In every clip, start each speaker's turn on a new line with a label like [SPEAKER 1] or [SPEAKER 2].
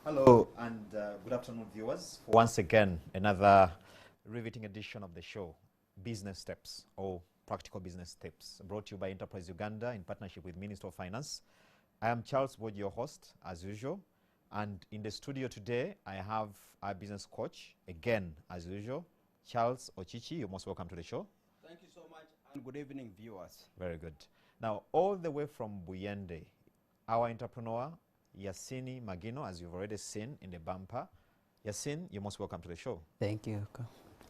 [SPEAKER 1] Hello and good afternoon, viewers. Once again, another riveting edition of the show, Business Steps or Practical Business Steps, brought to you by Enterprise Uganda in partnership with Minister of Finance. I am Charles Boyd, your host, as usual. And in the studio today, I have our business coach, again, as usual, Charles Ocici. You're most welcome to the show.
[SPEAKER 2] Thank you so much, and good evening, viewers.
[SPEAKER 1] Very good. Now, all the way from Buyende, our entrepreneur, Ocici Magino, as you've already seen in the bumper. Ocici, you're most welcome to the show.
[SPEAKER 3] Thank you.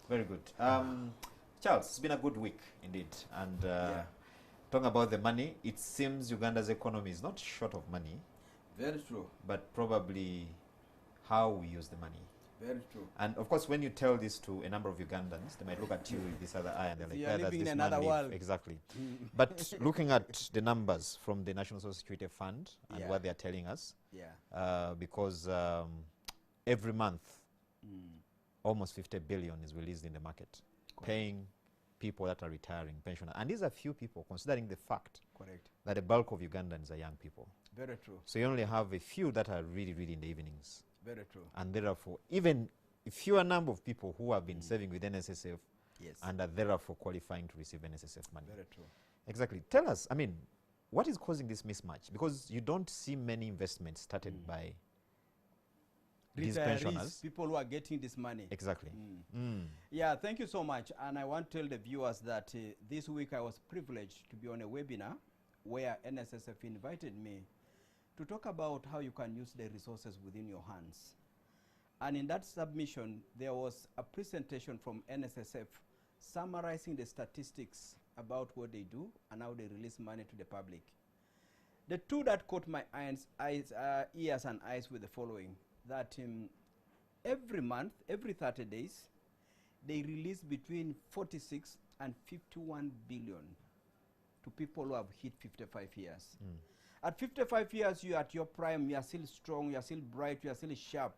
[SPEAKER 1] Very good. Charles, it's been a good week indeed. And talking about the money, it seems Uganda's economy is not short of money.
[SPEAKER 2] Very true.
[SPEAKER 1] But probably how we use the money.
[SPEAKER 2] Very true.
[SPEAKER 1] And of course, when you tell this to a number of Ugandans, they might look at you with this other eye and they're like,
[SPEAKER 2] yeah,
[SPEAKER 1] that's
[SPEAKER 2] living
[SPEAKER 1] this
[SPEAKER 2] in
[SPEAKER 1] man
[SPEAKER 2] another
[SPEAKER 1] live.
[SPEAKER 2] world.
[SPEAKER 1] Exactly. But looking at the numbers from the National Social Security Fund and what they're telling us, because every month, almost 50 billion is released in the market, paying people that are retiring, pensioners. And these are few people, considering the fact that the bulk of Ugandans are young people.
[SPEAKER 2] Very true.
[SPEAKER 1] So you only have a few that are really, really in the evenings.
[SPEAKER 2] Very true.
[SPEAKER 1] And therefore, even a fewer number of people who have been saving with NSSF and are therefore qualifying to receive NSSF money.
[SPEAKER 2] Very true.
[SPEAKER 1] Exactly. Tell us, I mean, what is causing this mismatch? Because you don't see many investments started by these pensioners.
[SPEAKER 2] People who are getting this money.
[SPEAKER 1] Exactly.
[SPEAKER 2] Yeah, thank you so much. And I want to tell the viewers that this week I was privileged to be on a webinar where NSSF invited me to talk about how you can use the resources within your hands. And in that submission, there was a presentation from NSSF summarizing the statistics about what they do and how they release money to the public. The two that caught my ears and eyes were the following, that every month, every 30 days, they release between 46 and 51 billion to people who have hit 55 years. At 55 years, you're at your prime, you're still strong, you're still bright, you're still sharp.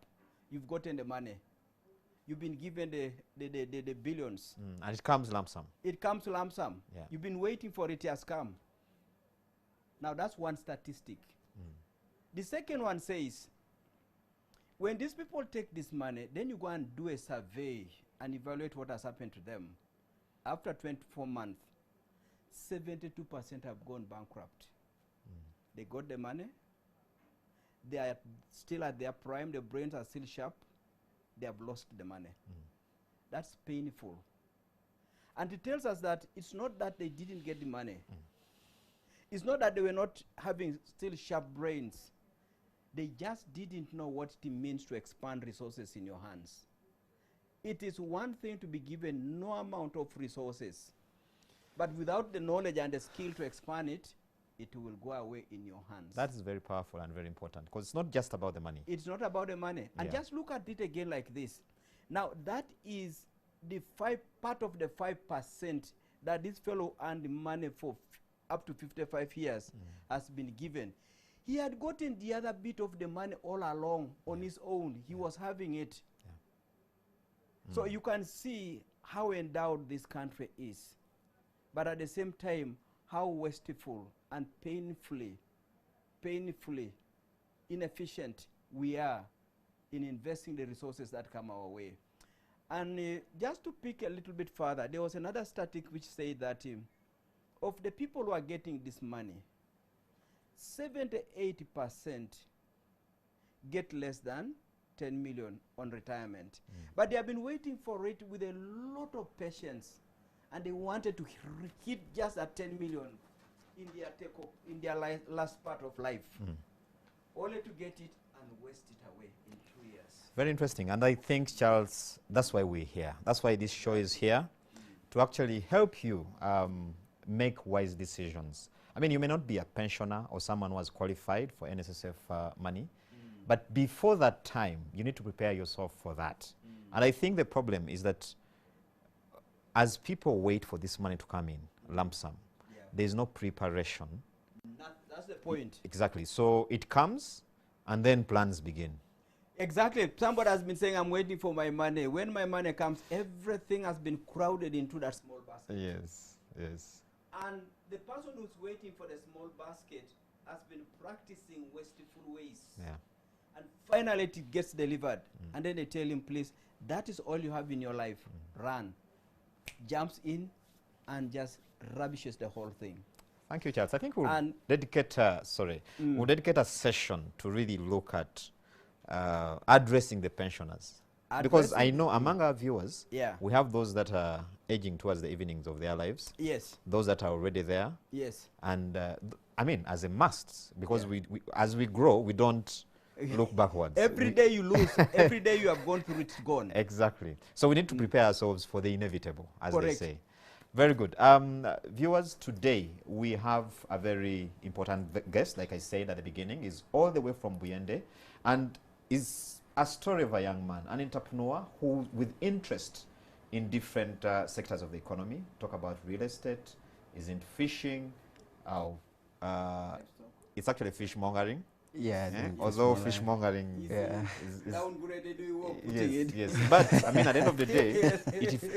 [SPEAKER 2] You've gotten the money. You've been given the billions.
[SPEAKER 1] And it comes lump sum.
[SPEAKER 2] It comes lump sum.
[SPEAKER 1] Yeah.
[SPEAKER 2] You've been waiting for it, it has come. Now that's one statistic. The second one says, when these people take this money, then you go and do a survey and evaluate what has happened to them. After 24 months, 72% have gone bankrupt. They got the money. They are still at their prime. The brains are still sharp. They have lost the money. That's painful. And it tells us that it's not that they didn't get the money. It's not that they were not having still sharp brains. They just didn't know what it means to expand resources in your hands. It is one thing to be given no amount of resources, but without the knowledge and the skill to expand it, it will go away in your hands.
[SPEAKER 1] That is very powerful and very important because it's not just about the money.
[SPEAKER 2] It's not about the money. And just look at it again like this. Now, that is the part of the 5% that this fellow earned money for up to 55 years has been given. He had gotten the other bit of the money all along on his own. He was having it. So you can see how endowed this country is. But at the same time, how wasteful and painfully inefficient we are in investing the resources that come our way. And just to pick a little bit further, there was another statistic which said that of the people who are getting this money, 78% get less than 10 million on retirement. But they have been waiting for it with a lot of patience, and they wanted to hit just at 10 million in their last part of life, only to get it and waste it away in 2 years.
[SPEAKER 1] Very interesting. And I think, Charles, that's why we're here. That's why this show is here, to actually help you make wise decisions. I mean, you may not be a pensioner or someone who has qualified for NSSF money, but before that time, you need to prepare yourself for that. And I think the problem is that as people wait for this money to come in, lump sum, there's no preparation.
[SPEAKER 2] That's the point.
[SPEAKER 1] Exactly. So it comes, and then plans begin.
[SPEAKER 2] Exactly. Somebody has been saying, I'm waiting for my money. When my money comes, everything has been crowded into that small basket.
[SPEAKER 1] Yes, yes.
[SPEAKER 2] And the person who's waiting for the small basket has been practicing wasteful ways.
[SPEAKER 1] Yeah.
[SPEAKER 2] and finally it gets delivered. And then they tell him, please, that is all you have in your life. Run. Jumps in and just rubbishes the whole thing.
[SPEAKER 1] Thank you, Charles. I think we'll dedicate, we'll dedicate a session to really look at addressing the pensioners. Because I know among our viewers, we have those that are aging towards the evenings of their lives.
[SPEAKER 2] Yes.
[SPEAKER 1] Those that are already there.
[SPEAKER 2] Yes.
[SPEAKER 1] And I mean, as a must, because we as we grow, we don't look backwards.
[SPEAKER 2] Every day you lose, every day you have gone through, it's gone.
[SPEAKER 1] Exactly. So we need to prepare ourselves for the inevitable, as they say. Very good. Viewers, today we have a very important guest, like I said at the beginning, is all the way from Buyende, and is a story of a young man, an entrepreneur who, with interest in different sectors of the economy, talk about real estate, is in fishing, it's actually fishmongering.
[SPEAKER 3] Yeah.
[SPEAKER 1] Although fishmongering is
[SPEAKER 2] yes,
[SPEAKER 1] yes. But I mean, at the end of the day,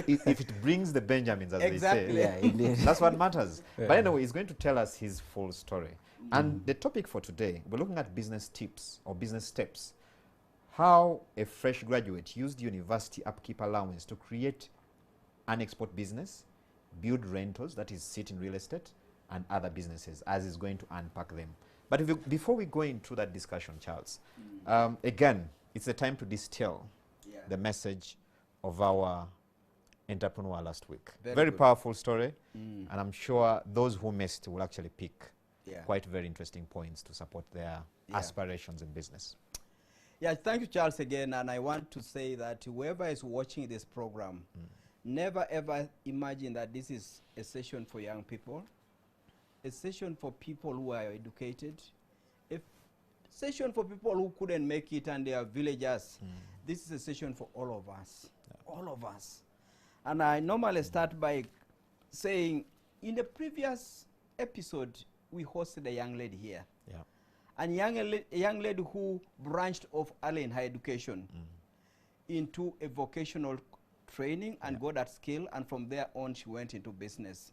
[SPEAKER 1] if it brings the Benjamins, as they say, that's what matters. But anyway, he's going to tell us his full story. And the topic for today, we're looking at business tips or business steps. How a fresh graduate used university upkeep allowance to create an export business, build rentals, that is sit in real estate, and other businesses, as he's going to unpack them. But before we go into that discussion, Charles, again, it's the time to distill the message of our entrepreneur last week. Very powerful story, and I'm sure those who missed will actually pick quite very interesting points to support their aspirations in business.
[SPEAKER 2] Yeah, thank you, Charles, again. And I want to say that whoever is watching this program, never ever imagine that this is a session for young people, a session for people who are educated, a session for people who couldn't make it and they are villagers. This is a session for all of us, all of us. And I normally start by saying, in the previous episode, we hosted a young lady here. And a young lady who branched off early in higher education into a vocational training and got that skill, and from there on she went into business.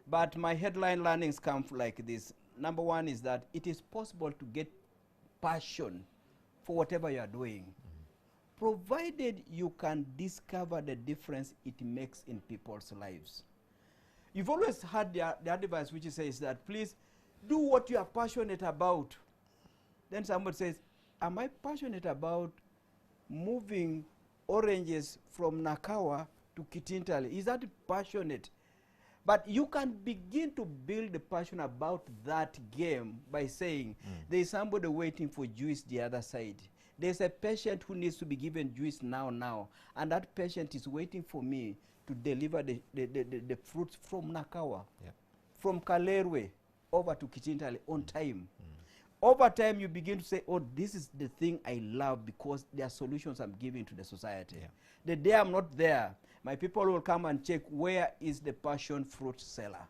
[SPEAKER 2] But my headline learnings come like this. Number one is that it is possible to get passion for whatever you are doing, provided you can discover the difference it makes in people's lives. You've always had the advice which says that, please do what you are passionate about. Then somebody says, am I passionate about moving oranges from Nakawa to Kitintale? Is that passionate? But you can begin to build the passion about that game by saying, there is somebody waiting for juice the other side. There's a patient who needs to be given juice now. And that patient is waiting for me to deliver the fruits from Nakawa, from Kalerwe over to Kitintale on time. Over time, you begin to say, oh, this is the thing I love because there are solutions I'm giving to the society. The day I'm not there, my people will come and check where is the passion fruit seller.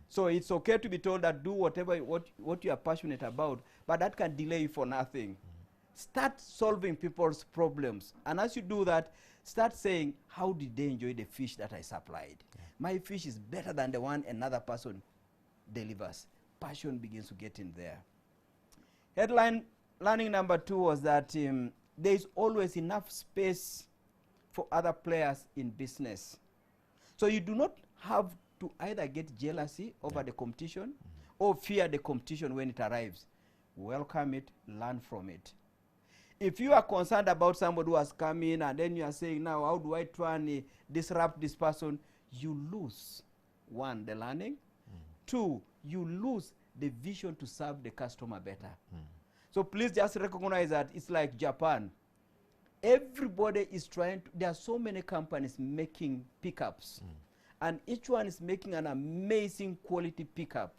[SPEAKER 2] So it's okay to be told that do whatever what you are passionate about, but that can delay you for nothing. Start solving people's problems. And as you do that, start saying, how did they enjoy the fish that I supplied? My fish is better than the one another person delivers. Passion begins to get in there. Headline learning number 2 was that there is always enough space for other players in business. So you do not have to either get jealousy over the competition or fear the competition when it arrives. Welcome it, learn from it. If you are concerned about somebody who has come in and then you are saying, now how do I try and disrupt this person, you lose, 1, the learning, 2, you lose the vision to serve the customer better. So please just recognize that it's like Japan. Everybody is trying to, there are so many companies making pickups, and each one is making an amazing quality pickup.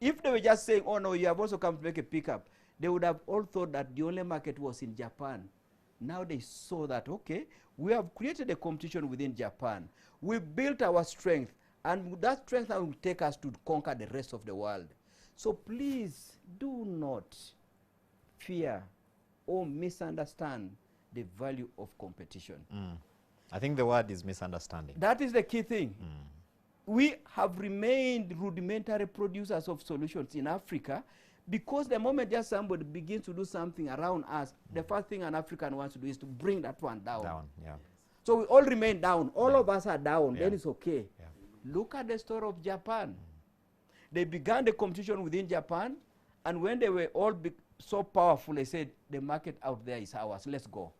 [SPEAKER 2] If they were just saying, oh no, you have also come to make a pickup, they would have all thought that the only market was in Japan. Now they saw that, okay, we have created a competition within Japan. We built our strength, and that strength will take us to conquer the rest of the world. So please do not fear or misunderstand the value of competition.
[SPEAKER 1] I think the word is misunderstanding.
[SPEAKER 2] That is the key thing. We have remained rudimentary producers of solutions in Africa Because the moment just somebody begins to do something around us, the first thing an African wants to do is to bring that one down.
[SPEAKER 1] Yeah.
[SPEAKER 2] So we all remain down. All of us are down.
[SPEAKER 1] Yeah.
[SPEAKER 2] Then it's okay.
[SPEAKER 1] Yeah.
[SPEAKER 2] Look at the story of Japan. They began the competition within Japan, and when they were all so powerful, they said, the market out there is ours. Let's go.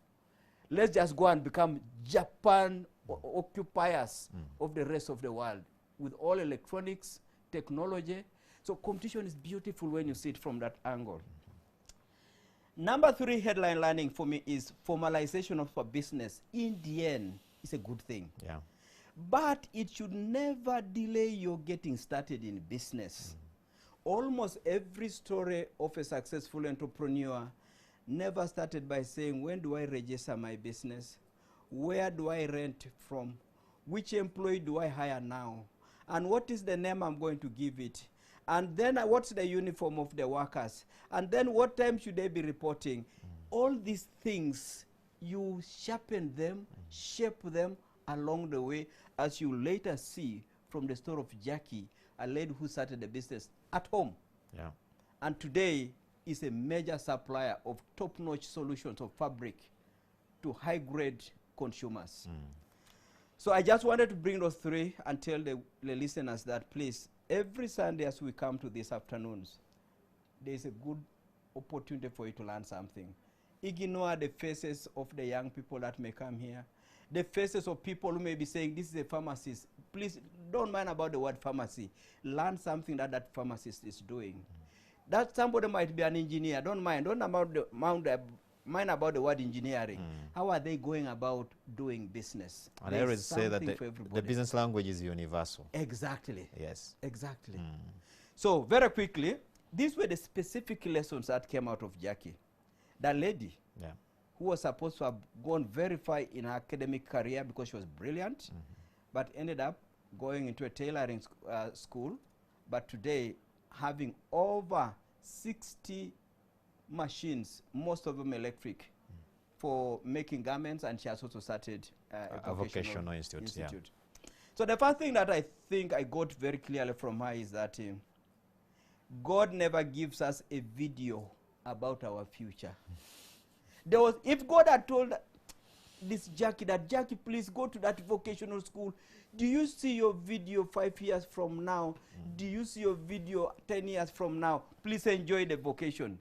[SPEAKER 2] Let's just go and become Japan occupiers of the rest of the world with all electronics, technology. So competition is beautiful when you see it from that angle. Number 3 headline learning for me is formalization of a business. In the end, it's a good thing.
[SPEAKER 1] Yeah.
[SPEAKER 2] But it should never delay your getting started in business. Almost every story of a successful entrepreneur never started by saying, when do I register my business? Where do I rent from? Which employee do I hire now? And what is the name I'm going to give it? And then what's the uniform of the workers? And then what time should they be reporting? All these things, you sharpen them, shape them along the way, as you later see from the story of Jackie, a lady who started the business at home.
[SPEAKER 1] Yeah.
[SPEAKER 2] And today is a major supplier of top-notch solutions of fabric to high-grade consumers. So I just wanted to bring those 3 and tell the listeners that, please, every Sunday as we come to these afternoons, there is a good opportunity for you to learn something. Ignore the faces of the young people that may come here, the faces of people who may be saying, this is a pharmacist. Please don't mind about the word pharmacy. Learn something that that pharmacist is doing. That somebody might be an engineer. Don't mind. Don't mind about the word engineering. How are they going about doing business?
[SPEAKER 1] And I always say that the business language is universal.
[SPEAKER 2] Exactly.
[SPEAKER 1] Yes.
[SPEAKER 2] Exactly. So very quickly, these were the specific lessons that came out of Jackie. That lady who was supposed to have gone very far in her academic career because she was brilliant, but ended up going into a tailoring school, but today having over 60 machines, most of them electric, for making garments, and she has also started a vocational institute. Yeah. So the first thing that I think I got very clearly from her is that God never gives us a video about our future. If God had told this Jackie that, Jackie, please go to that vocational school, do you see your video 5 years from now? Do you see your video 10 years from now? Please enjoy the vocation.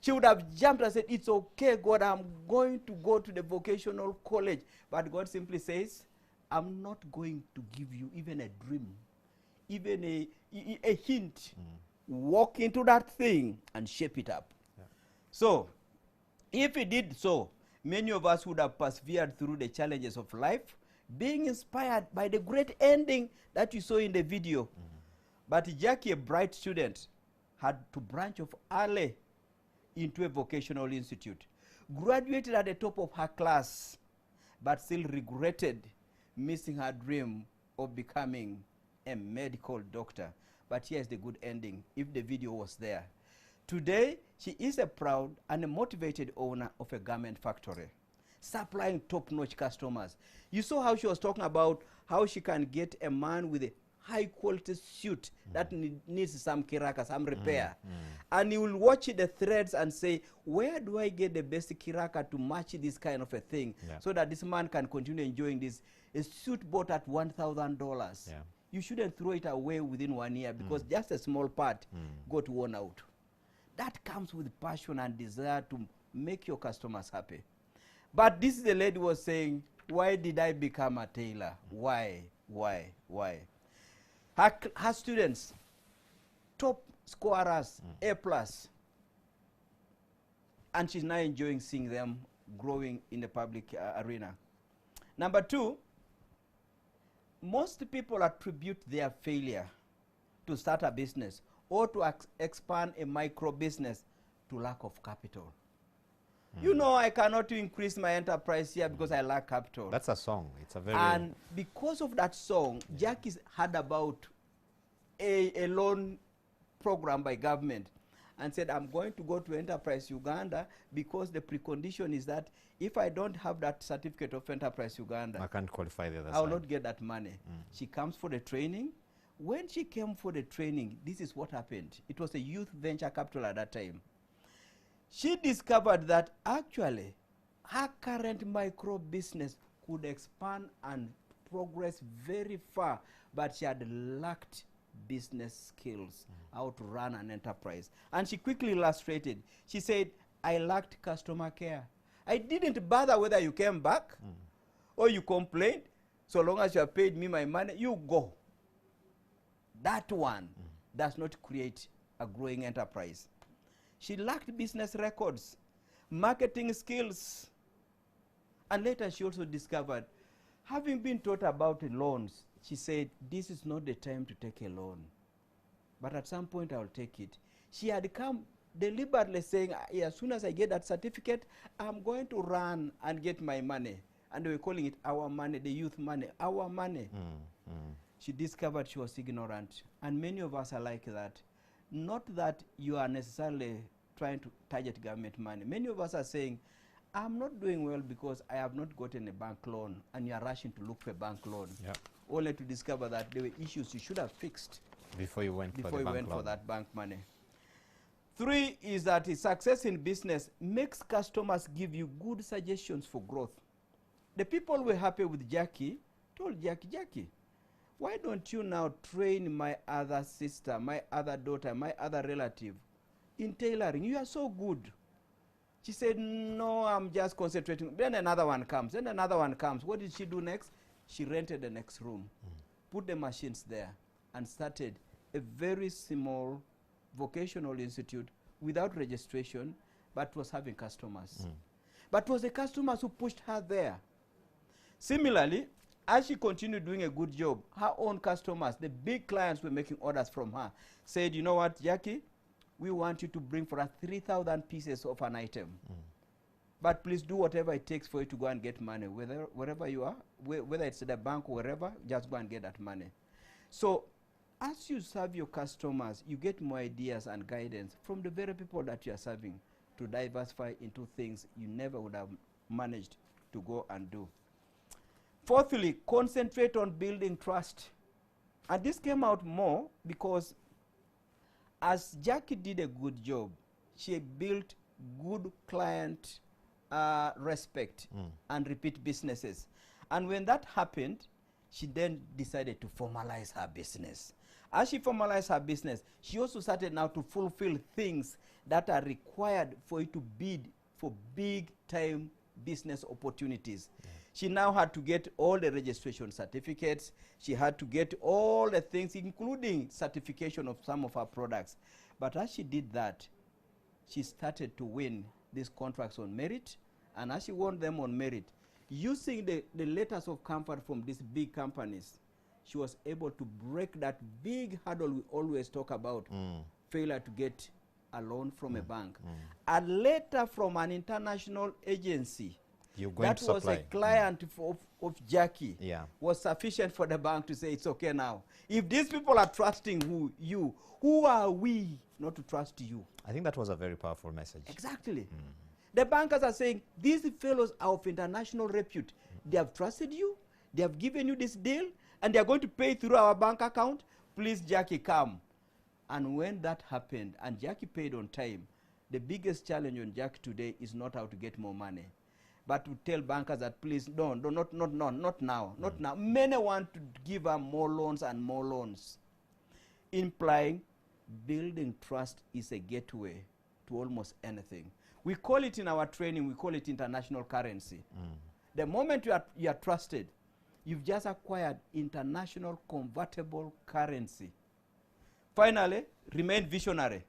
[SPEAKER 2] She would have jumped and said, it's okay, God, I'm going to go to the vocational college. But God simply says, I'm not going to give you even a dream, even a hint. Walk into that thing and shape it up. Yeah. So, if he did so, many of us would have persevered through the challenges of life, being inspired by the great ending that you saw in the video. But Jackie, a bright student, had to branch off early into a vocational institute, graduated at the top of her class, but still regretted missing her dream of becoming a medical doctor. But here's the good ending, if the video was there. Today, she is a proud and a motivated owner of a garment factory, supplying top-notch customers. You saw how she was talking about how she can get a man with a high-quality suit that needs some kiraka, some repair. And he will watch the threads and say, where do I get the best kiraka to match this kind of a thing, so that this man can continue enjoying this? A suit bought at $1,000. Yeah. You shouldn't throw it away within 1 year because just a small part got worn out. That comes with passion and desire to make your customers happy. But this is the lady was saying, why did I become a tailor? Why? Her students, top scorers, A+. And she's now enjoying seeing them growing in the public arena. Number 2, most people attribute their failure to start a business or to expand a micro business to lack of capital. You know, I cannot increase my enterprise here because I lack capital.
[SPEAKER 1] That's a song. It's a very...
[SPEAKER 2] And because of that song, Jackie's heard about a loan program by government and said, I'm going to go to Enterprise Uganda because the precondition is that if I don't have that certificate of Enterprise Uganda,
[SPEAKER 1] I can't qualify the other
[SPEAKER 2] I will
[SPEAKER 1] side.
[SPEAKER 2] not get that money. She comes for the training. when she came for the training, this is what happened. It was a youth venture capital at that time. She discovered that actually her current micro business could expand and progress very far, but she had lacked business skills, how to run an enterprise. And she quickly illustrated. She said, I lacked customer care. I didn't bother whether you came back or you complained. So long as you have paid me my money, you go. That one does not create a growing enterprise. She lacked business records, marketing skills. And later she also discovered, having been taught about loans, she said, this is not the time to take a loan. But at some point I'll take it. She had come deliberately saying, as soon as I get that certificate, I'm going to run and get my money. And they were calling it our money, the youth money, our money. She discovered she was ignorant. And many of us are like that. Not that you are necessarily trying to target government money. Many of us are saying, I'm not doing well because I have not gotten a bank loan, and you are rushing to look for a bank loan. Yep. Only to discover that there were issues you should have fixed
[SPEAKER 1] before you went
[SPEAKER 2] for that bank money. 3 is that success in business makes customers give you good suggestions for growth. The people were happy with Jackie told Jackie, why don't you now train my other sister, my other daughter, my other relative in tailoring? You are so good. She said, no, I'm just concentrating. Then another one comes. Then another one comes. What did she do next? She rented the next room, put the machines there, and started a very small vocational institute without registration, but was having customers. But it was the customers who pushed her there. Similarly, as she continued doing a good job, her own customers, the big clients were making orders from her, said, you know what, Jackie? We want you to bring for us 3,000 pieces of an item. But please do whatever it takes for you to go and get money, wherever you are, whether it's at the bank or wherever, just go and get that money. So as you serve your customers, you get more ideas and guidance from the very people that you are serving to diversify into things you never would have managed to go and do. Fourthly, concentrate on building trust. And this came out more because as Jackie did a good job, she built good client respect and repeat businesses. And when that happened, she then decided to formalize her business. As she formalized her business, she also started now to fulfill things that are required for you to bid for big-time business opportunities. She now had to get all the registration certificates. She had to get all the things, including certification of some of her products. But as she did that, she started to win these contracts on merit. And as she won them on merit, using the letters of comfort from these big companies, she was able to break that big hurdle we always talk about, failure to get a loan from a bank. A letter from an international agency that was a client of Jackie was sufficient for the bank to say, it's okay now. If these people are trusting you, who are we not to trust you?
[SPEAKER 1] I think that was a very powerful message.
[SPEAKER 2] Exactly. The bankers are saying, these fellows are of international repute. They have trusted you, they have given you this deal, and they are going to pay through our bank account. Please, Jackie, come. And when that happened, and Jackie paid on time, the biggest challenge on Jackie today is not how to get more money, but to tell bankers that please, not now. Many want to give her more loans and more loans, implying building trust is a gateway to almost anything. We call it in our training, we call it international currency. The moment you are trusted, you've just acquired international convertible currency. Finally, remain visionary.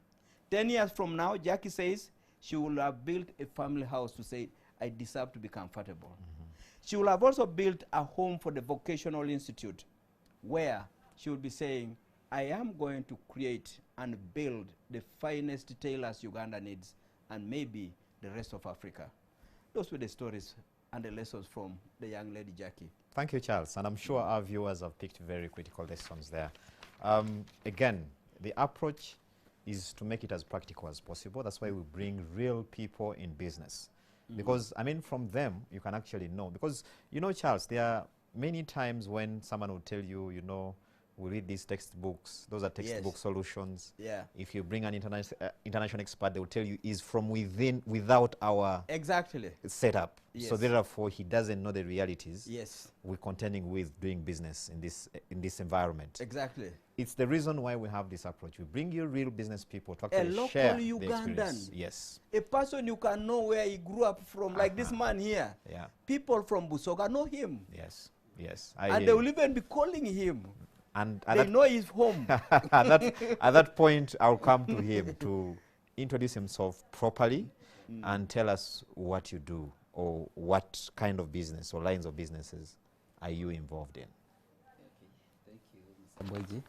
[SPEAKER 2] 10 years from now, Jackie says she will have built a family house to say, I deserve to be comfortable. She will have also built a home for the vocational institute where she will be saying, I am going to create and build the finest tailors Uganda needs, and maybe the rest of Africa. Those were the stories and the lessons from the young lady Jackie.
[SPEAKER 1] Thank you, Charles. And I'm sure our viewers have picked very critical lessons there. Again, the approach is to make it as practical as possible. That's why we bring real people in business. Because, I mean, from them, you can actually know. Because, you know, Charles, there are many times when someone will tell you, you know, we read these textbooks. Those are textbook solutions.
[SPEAKER 2] Yeah.
[SPEAKER 1] If you bring an international expert, they will tell you is from within, without our setup.
[SPEAKER 2] Yes.
[SPEAKER 1] So therefore, he doesn't know the realities.
[SPEAKER 2] Yes.
[SPEAKER 1] We're contending with doing business in this environment.
[SPEAKER 2] Exactly.
[SPEAKER 1] It's the reason why we have this approach. We bring you real business people to
[SPEAKER 2] A
[SPEAKER 1] actually
[SPEAKER 2] local
[SPEAKER 1] share the
[SPEAKER 2] Ugandan.
[SPEAKER 1] experience. Yes.
[SPEAKER 2] A person you can know where he grew up from, like this man here.
[SPEAKER 1] Yeah.
[SPEAKER 2] People from Busoga know him.
[SPEAKER 1] Yes. Yes.
[SPEAKER 2] And they will even be calling him.
[SPEAKER 1] And
[SPEAKER 2] they know his home.
[SPEAKER 1] at that point, I'll come to him to introduce himself properly and tell us what you do or what kind of business or lines of businesses are you involved in.
[SPEAKER 3] Okay. Thank you, Mr. Boyji.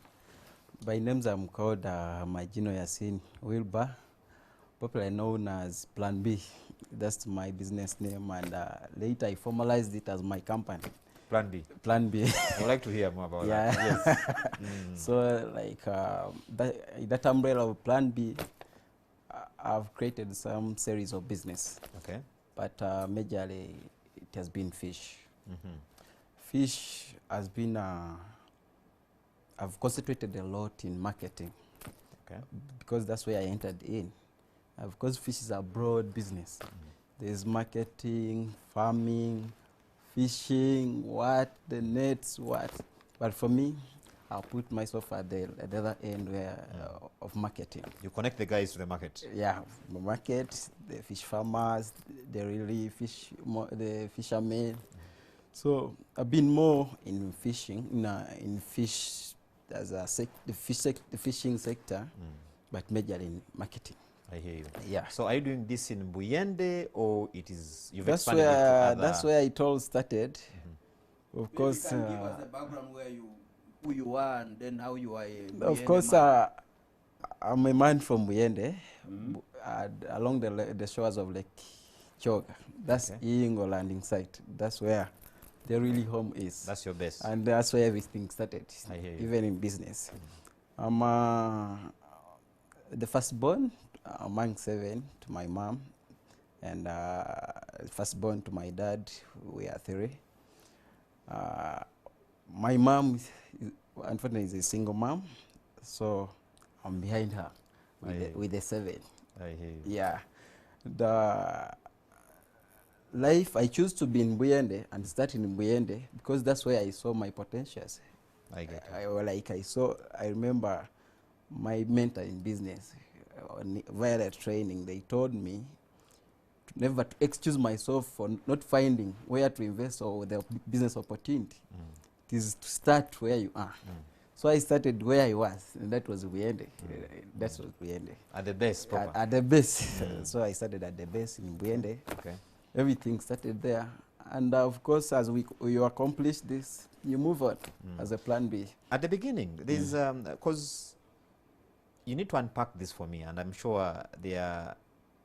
[SPEAKER 3] By names, I'm called Majino Yasin Wilbur, popularly known as Plan B. That's my business name, and later I formalized it as my company.
[SPEAKER 1] Plan B.
[SPEAKER 3] Plan B.
[SPEAKER 1] I'd like to hear more about that. Yes.
[SPEAKER 3] So, like that umbrella of Plan B, I've created some series of business.
[SPEAKER 1] Okay.
[SPEAKER 3] But majorly, it has been fish. Fish has been. I've concentrated a lot in marketing.
[SPEAKER 1] Okay.
[SPEAKER 3] Because that's where I entered in. Because fish is a broad business. There's marketing, farming, fishing, the nets, But for me, I'll put myself at the other end of marketing.
[SPEAKER 1] You connect the guys to the market.
[SPEAKER 3] Yeah, the market, the fish farmers, the fishermen. So I've been more in fishing, in fish as the fishing sector, but majorly in marketing.
[SPEAKER 1] I hear you.
[SPEAKER 3] Yeah.
[SPEAKER 1] So are you doing this in Buyende, or you've
[SPEAKER 3] that's
[SPEAKER 1] expanded it to other?
[SPEAKER 3] That's where it all started. Of course.
[SPEAKER 2] You can give us the background who you are and then how you are.
[SPEAKER 3] Of course, I'm a man from Buyende, along the shores of Lake Choga. That's Ingo landing site. That's where the really home is.
[SPEAKER 1] That's your base.
[SPEAKER 3] And that's where everything started.
[SPEAKER 1] I hear you.
[SPEAKER 3] Even in business. I'm the firstborn among 7 to my mom, and firstborn to my dad. We are 3. My mom, unfortunately, is a single mom, so I'm behind her with the 7.
[SPEAKER 1] I hear you.
[SPEAKER 3] Yeah. The life, I choose to be in Buyende and start in Buyende because that's where I saw my potentials.
[SPEAKER 1] I get it.
[SPEAKER 3] I remember my mentor in business, via the training, they told me never to excuse myself for not finding where to invest or the business opportunity. It is to start where you are. So I started where I was, and that was Buyende. That was Buyende.
[SPEAKER 1] At the base, proper.
[SPEAKER 3] At the base. So I started at the base in Buyende.
[SPEAKER 1] Okay.
[SPEAKER 3] Everything started there. And of course, as you accomplish this, you move on as a plan B.
[SPEAKER 1] At the beginning, there's, because you need to unpack this for me, and I'm sure there are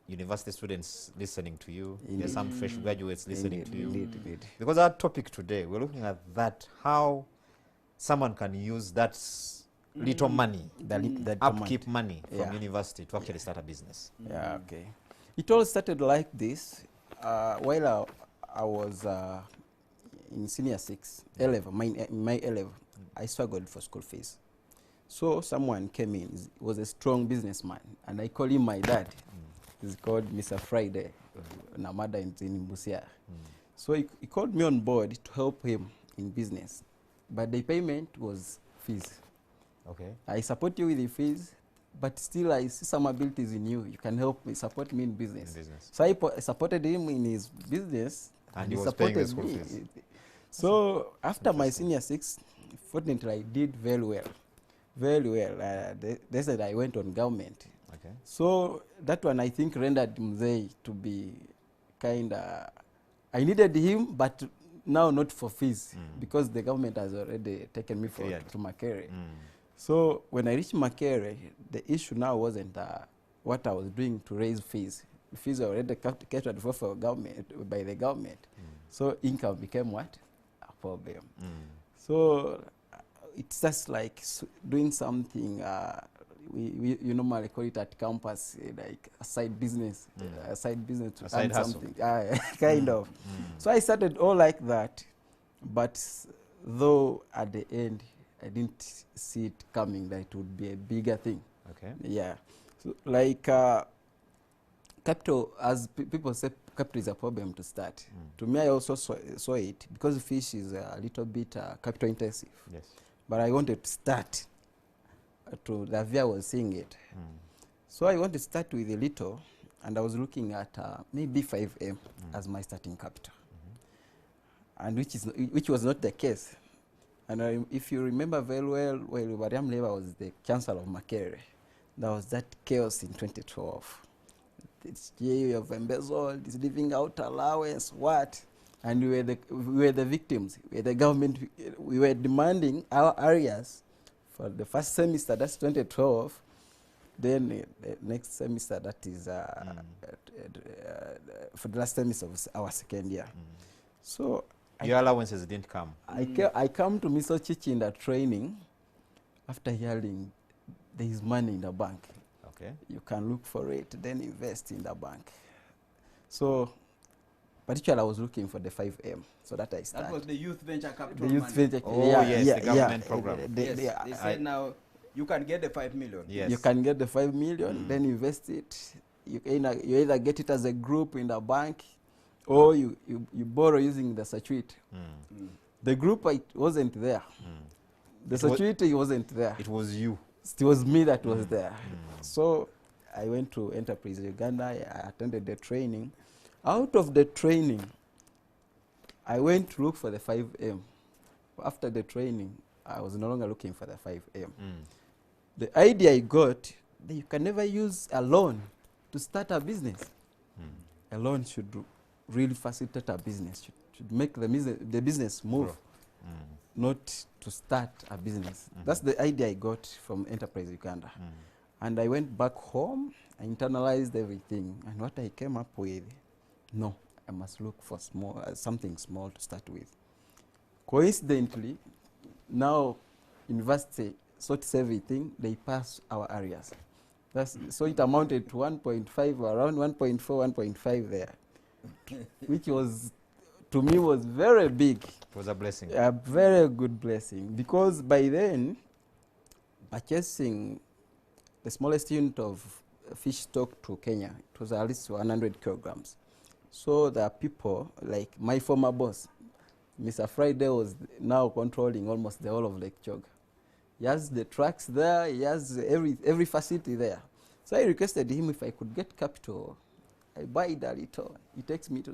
[SPEAKER 1] university students listening to you.
[SPEAKER 3] Indeed.
[SPEAKER 1] There's some fresh graduates listening to you.
[SPEAKER 3] Indeed.
[SPEAKER 1] Because our topic today, we're looking at that, how someone can use that little money,
[SPEAKER 3] That
[SPEAKER 1] upkeep money from university to actually start a business.
[SPEAKER 3] Yeah, okay. It all started like this. While I was in senior 6, A-level, my A-level, I struggled for school fees. So someone came in, he was a strong businessman, and I called him my dad. He's called Mr. Friday, Namada in Busia. So he called me on board to help him in business. But the payment was fees.
[SPEAKER 1] Okay.
[SPEAKER 3] I support you with the fees, but still I see some abilities in you. You can help me, support me in business. So I supported him in his business,
[SPEAKER 1] and he was
[SPEAKER 3] supported
[SPEAKER 1] paying the school
[SPEAKER 3] me.
[SPEAKER 1] fees.
[SPEAKER 3] So after my senior 6, fortunately I did very well. Very well. They said I went on government.
[SPEAKER 1] Okay.
[SPEAKER 3] So that one I think rendered Mzee to be kind of, I needed him, but now not for fees, because the government has already taken me to Makere. So when I reached Makere, the issue now wasn't what I was doing to raise fees. The fees were already catered for government, by the government. So income became what? A problem. So it's just like doing something, we normally call it at campus, like a side business, to
[SPEAKER 1] side
[SPEAKER 3] earn
[SPEAKER 1] hustle.
[SPEAKER 3] something, kind of. So I started all like that, but though at the end, I didn't see it coming that it would be a bigger thing.
[SPEAKER 1] Okay.
[SPEAKER 3] Yeah. So like capital, as people say, capital is a problem to start. To me, I also saw it because fish is a little bit capital intensive.
[SPEAKER 1] Yes.
[SPEAKER 3] But I wanted to start to the way I was seeing it. So I wanted to start with a little, and I was looking at maybe 5M as my starting capital, and which was not the case. And if you remember very well, when Mariam Leva was the Chancellor of Makerere, there was that chaos in 2012. It's GA of embezzled, is living out allowance, what? And we were the victims. We were the government. We were demanding our areas for the first semester, that's 2012. Then the next semester, that is for the last semester of our second year. So
[SPEAKER 1] your allowances didn't come.
[SPEAKER 3] I come to Miss Ocici in the training after hearing there is money in the bank.
[SPEAKER 1] Okay.
[SPEAKER 3] You can look for it, then invest in the bank. So particularly I was looking for the 5M, so that I started.
[SPEAKER 2] That was the Youth Venture Capital
[SPEAKER 3] The Youth
[SPEAKER 2] money.
[SPEAKER 3] Venture,
[SPEAKER 1] Oh, yes, the government program.
[SPEAKER 2] They said now you can get the 5 million.
[SPEAKER 1] Yes.
[SPEAKER 3] You can get the 5 million, then invest it. You either get it as a group in the bank, or you borrow using the security. The group, it wasn't there. The security wasn't there.
[SPEAKER 1] It was you.
[SPEAKER 3] It was me that was there. So I went to Enterprise Uganda. I attended the training. Out of the training, I went to look for the 5M. After the training, I was no longer looking for the 5M. The idea I got, that you can never use a loan to start a business. A loan should really facilitate a business, should make the business move, not to start a business. That's the idea I got from Enterprise Uganda. And I went back home, I internalized everything, and what I came up with, no, I must look for something small to start with. Coincidentally, now university sorts everything, they pass our areas. So it amounted to 1.5, around 1.4, 1.5 there, which was, to me, was very big.
[SPEAKER 1] It was a blessing.
[SPEAKER 3] A very good blessing, because by then, purchasing the smallest unit of fish stock to Kenya, it was at least 100 kilograms. So there are people like my former boss, Mr. Friday, was now controlling almost the whole of Lake Choga. He has the trucks there, he has every facility there. So I requested him if I could get capital. I buy it a little. He takes it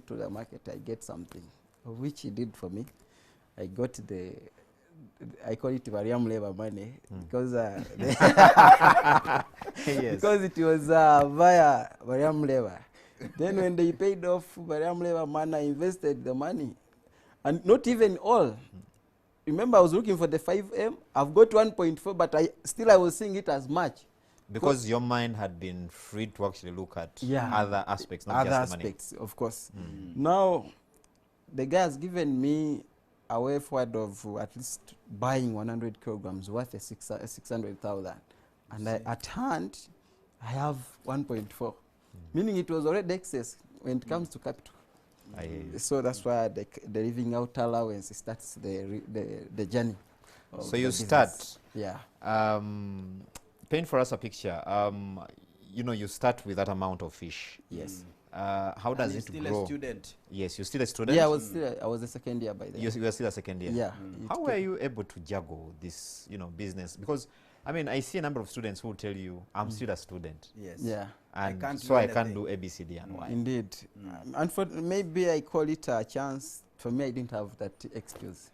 [SPEAKER 3] to the market. I get something, which he did for me. I got I call it Mariam labor money because because it was via Mariam labor. Then when they paid off Mariam labor money, I invested the money, and not even all. Remember, I was looking for the 5M. I've got 1.4, but I was seeing it as much.
[SPEAKER 1] Because your mind had been free to actually look at other aspects, not just the money. Other aspects,
[SPEAKER 3] of course. Now, the guy has given me a way forward of at least buying 100 kilograms worth of 600,000. And at hand, I have 1.4, meaning it was already excess when it comes to capital. So that's why the living out allowance starts the journey.
[SPEAKER 1] So you start.
[SPEAKER 3] Yeah.
[SPEAKER 1] Paint for us a picture. You start with that amount of fish.
[SPEAKER 3] Yes.
[SPEAKER 1] How does it
[SPEAKER 2] still
[SPEAKER 1] grow?
[SPEAKER 2] A student.
[SPEAKER 1] Yes, you're still a student.
[SPEAKER 3] Yeah, I was a second year by then.
[SPEAKER 1] You were still a second year.
[SPEAKER 3] Yeah.
[SPEAKER 1] How were you able to juggle this, business? Because I see a number of students who tell you, "I'm still a student."
[SPEAKER 2] Yes.
[SPEAKER 3] Yeah.
[SPEAKER 1] And I can't do ABCD and Y.
[SPEAKER 3] Indeed. And maybe I call it a chance. For me, I didn't have that excuse.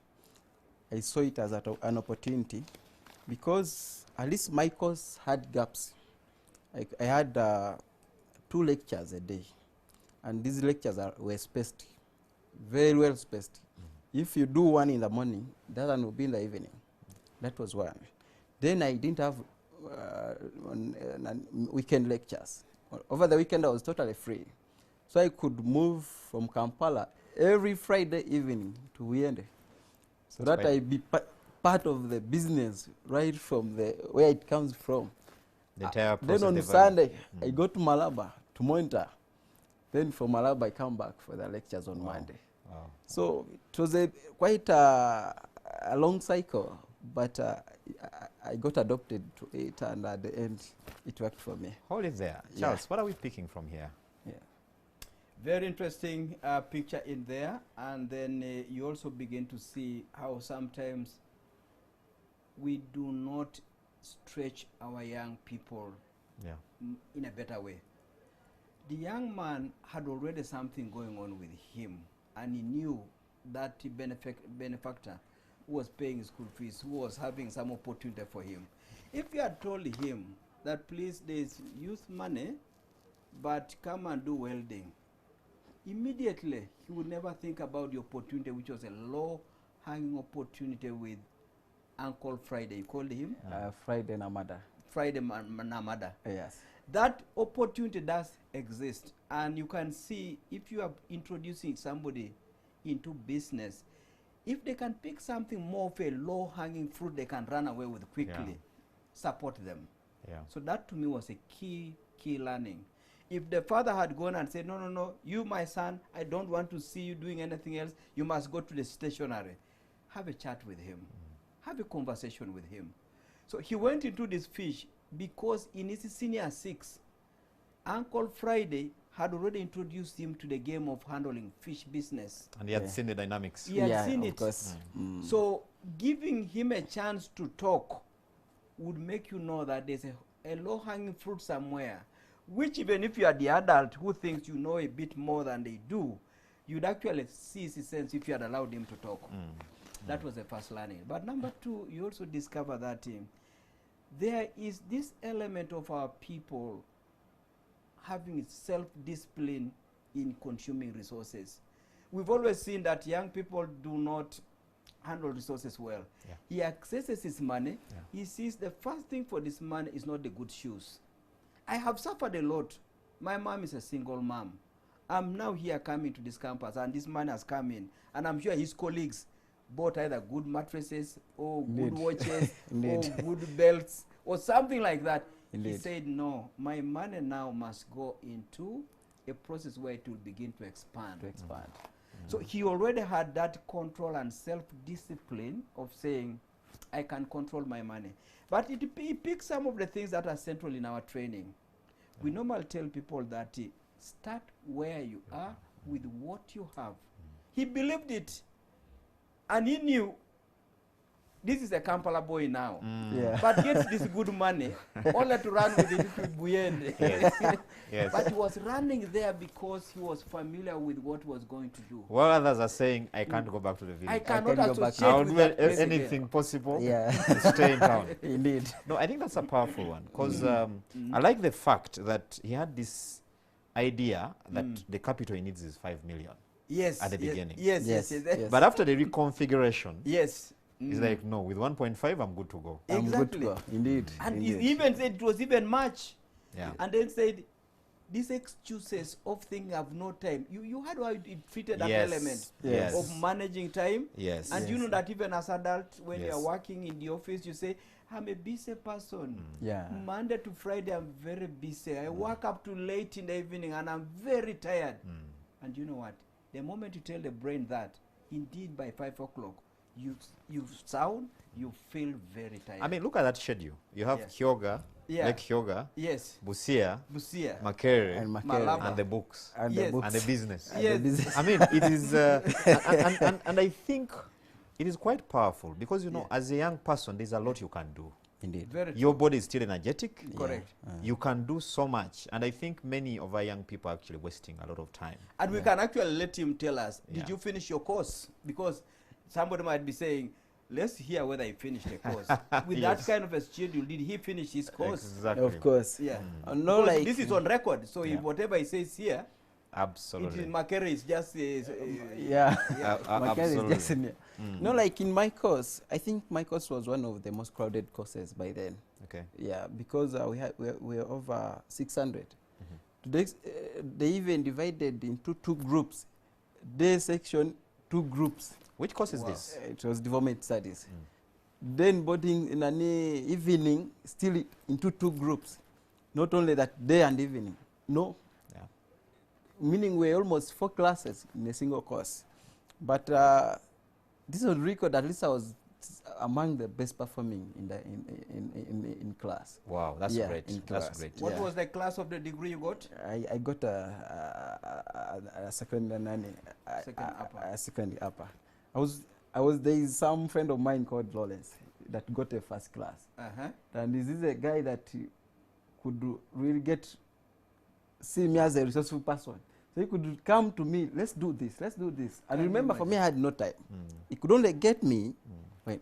[SPEAKER 3] I saw it as an opportunity, because at least my course had gaps. I had 2 lectures a day, and these lectures were spaced, very well spaced. If you do one in the morning, the other one will be in the evening. That was one. Then I didn't have weekend lectures. Over the weekend, I was totally free. So I could move from Kampala every Friday evening to Uyende, so that I be part of the business right from where it comes from.
[SPEAKER 1] The entire process.
[SPEAKER 3] Then on Sunday, I go to Malaba to monitor. Then from Malaba, I come back for the lectures on Monday.
[SPEAKER 1] Wow.
[SPEAKER 3] So it was quite a long cycle, but I got adopted to it, and at the end, it worked for me.
[SPEAKER 1] Hold it there. Charles, what are we picking from here?
[SPEAKER 3] Yeah.
[SPEAKER 2] Very interesting picture in there, and then you also begin to see how sometimes we do not stretch our young people in a better way. The young man had already something going on with him, and he knew that the benefactor who was paying his school fees, who was having some opportunity for him. If you had told him that, please, there's youth money, but come and do welding, immediately he would never think about the opportunity, which was a low-hanging opportunity with Uncle Friday. You called him?
[SPEAKER 3] Friday Namada.
[SPEAKER 2] Friday Namada.
[SPEAKER 3] Yes.
[SPEAKER 2] That opportunity does exist, and you can see if you are introducing somebody into business, if they can pick something more of a low-hanging fruit they can run away with quickly, support them.
[SPEAKER 1] Yeah.
[SPEAKER 2] So that to me was a key learning. If the father had gone and said, no, no, no, you, my son, I don't want to see you doing anything else, you must go to the stationery, have a chat with him, have a conversation with him. So he went into this fish because in his senior 6, Uncle Friday had already introduced him to the game of handling fish business.
[SPEAKER 1] And he had seen the dynamics.
[SPEAKER 2] He had seen
[SPEAKER 3] of
[SPEAKER 2] it.
[SPEAKER 3] course.
[SPEAKER 2] So giving him a chance to talk would make you know that there's a low-hanging fruit somewhere, which even if you are the adult who thinks you know a bit more than they do, you'd actually see his sense if you had allowed him to talk. That was the first learning. But number 2, you also discover that there is this element of our people having self-discipline in consuming resources. We've always seen that young people do not handle resources well.
[SPEAKER 1] Yeah.
[SPEAKER 2] He accesses his money. He sees the first thing for this money is not the good shoes. I have suffered a lot. My mom is a single mom. I'm now here coming to this campus, and this man has come in, and I'm sure his colleagues bought either good mattresses or good watches or good belts or something like that. He said, no, my money now must go into a process where it will begin to expand. So he already had that control and self-discipline of saying, I can control my money. But he picks some of the things that are central in our training. We normally tell people that start where you are with what you have. He believed it. And he knew this is a Kampala boy now, but gets this good money, only to run with it to Buyende.
[SPEAKER 1] Yes.
[SPEAKER 2] But he was running there because he was familiar with what was going to do.
[SPEAKER 1] While others are saying, I can't go back to the village.
[SPEAKER 2] I cannot associate
[SPEAKER 1] I'll
[SPEAKER 2] with
[SPEAKER 1] do
[SPEAKER 2] that place
[SPEAKER 1] anything
[SPEAKER 2] again.
[SPEAKER 1] possible to stay in town.
[SPEAKER 3] Indeed.
[SPEAKER 1] No, I think that's a powerful one, because I like the fact that he had this idea that the capital he needs is 5 million.
[SPEAKER 2] Yes.
[SPEAKER 1] At the beginning.
[SPEAKER 2] Yes.
[SPEAKER 1] But after the reconfiguration,
[SPEAKER 2] Yes.
[SPEAKER 1] he's like, no, with 1.5, I'm good to go.
[SPEAKER 3] I'm good to
[SPEAKER 2] Exactly.
[SPEAKER 3] go. Indeed.
[SPEAKER 2] And
[SPEAKER 3] Indeed.
[SPEAKER 2] he even said it was even much.
[SPEAKER 1] Yeah.
[SPEAKER 2] And then said, these excuses of thinking I have no time. You heard how it treated that element of managing time.
[SPEAKER 1] Yes.
[SPEAKER 2] And you know that even as adults, when you are working in the office, you say, I'm a busy person. Monday to Friday, I'm very busy. I work up to late in the evening and I'm very tired. And you know what? The moment you tell the brain that, indeed by 5 o'clock, you feel very tired.
[SPEAKER 1] I mean, look at that schedule. You have Kyoga, Lake Kyoga, Busia, Makere,
[SPEAKER 3] And
[SPEAKER 2] Malaba.
[SPEAKER 1] and the books.
[SPEAKER 3] And the books.
[SPEAKER 1] And the business.
[SPEAKER 2] Yes.
[SPEAKER 1] I mean, it is, and I think it is quite powerful because, you know, as a young person, there's a lot you can do.
[SPEAKER 3] Indeed.
[SPEAKER 2] Very
[SPEAKER 1] Your body is still energetic.
[SPEAKER 2] correct.
[SPEAKER 1] You can do so much. And I think many of our young people are actually wasting a lot of time.
[SPEAKER 2] And we can actually let him tell us, did you finish your course? Because somebody might be saying, let's hear whether he finished the course. With that kind of a schedule, did he finish his course?
[SPEAKER 1] Exactly.
[SPEAKER 3] Of course.
[SPEAKER 2] Yeah.
[SPEAKER 3] No,
[SPEAKER 2] Because
[SPEAKER 3] like
[SPEAKER 2] this is on record. So if whatever he says here,
[SPEAKER 1] Absolutely.
[SPEAKER 2] Makere is just...
[SPEAKER 3] Makere is just in here. No, like in my course, I think my course was one of the most crowded courses by then.
[SPEAKER 1] Okay.
[SPEAKER 3] Yeah, because we were over 600. Today, they even divided into 2 groups. Day section, 2 groups.
[SPEAKER 1] Which course is this?
[SPEAKER 3] It was development studies. Then boarding in an evening, still into 2 groups. Not only that, day and evening. No.
[SPEAKER 1] Yeah.
[SPEAKER 3] Meaning we're almost 4 classes in a single course. But this was record, at least I was it's among the best performing in the in class.
[SPEAKER 1] Wow, that's
[SPEAKER 3] Yeah,
[SPEAKER 1] great.
[SPEAKER 3] in
[SPEAKER 1] That's
[SPEAKER 3] class.
[SPEAKER 1] great.
[SPEAKER 2] What
[SPEAKER 3] Yeah.
[SPEAKER 2] was the class of the degree you got?
[SPEAKER 3] I got a second second upper. There is some friend of mine called Lawrence that got a first class. And this is a guy that could really see me as a resourceful person. So he could come to me, let's do this. And remember, for me, I had no time. He could only get me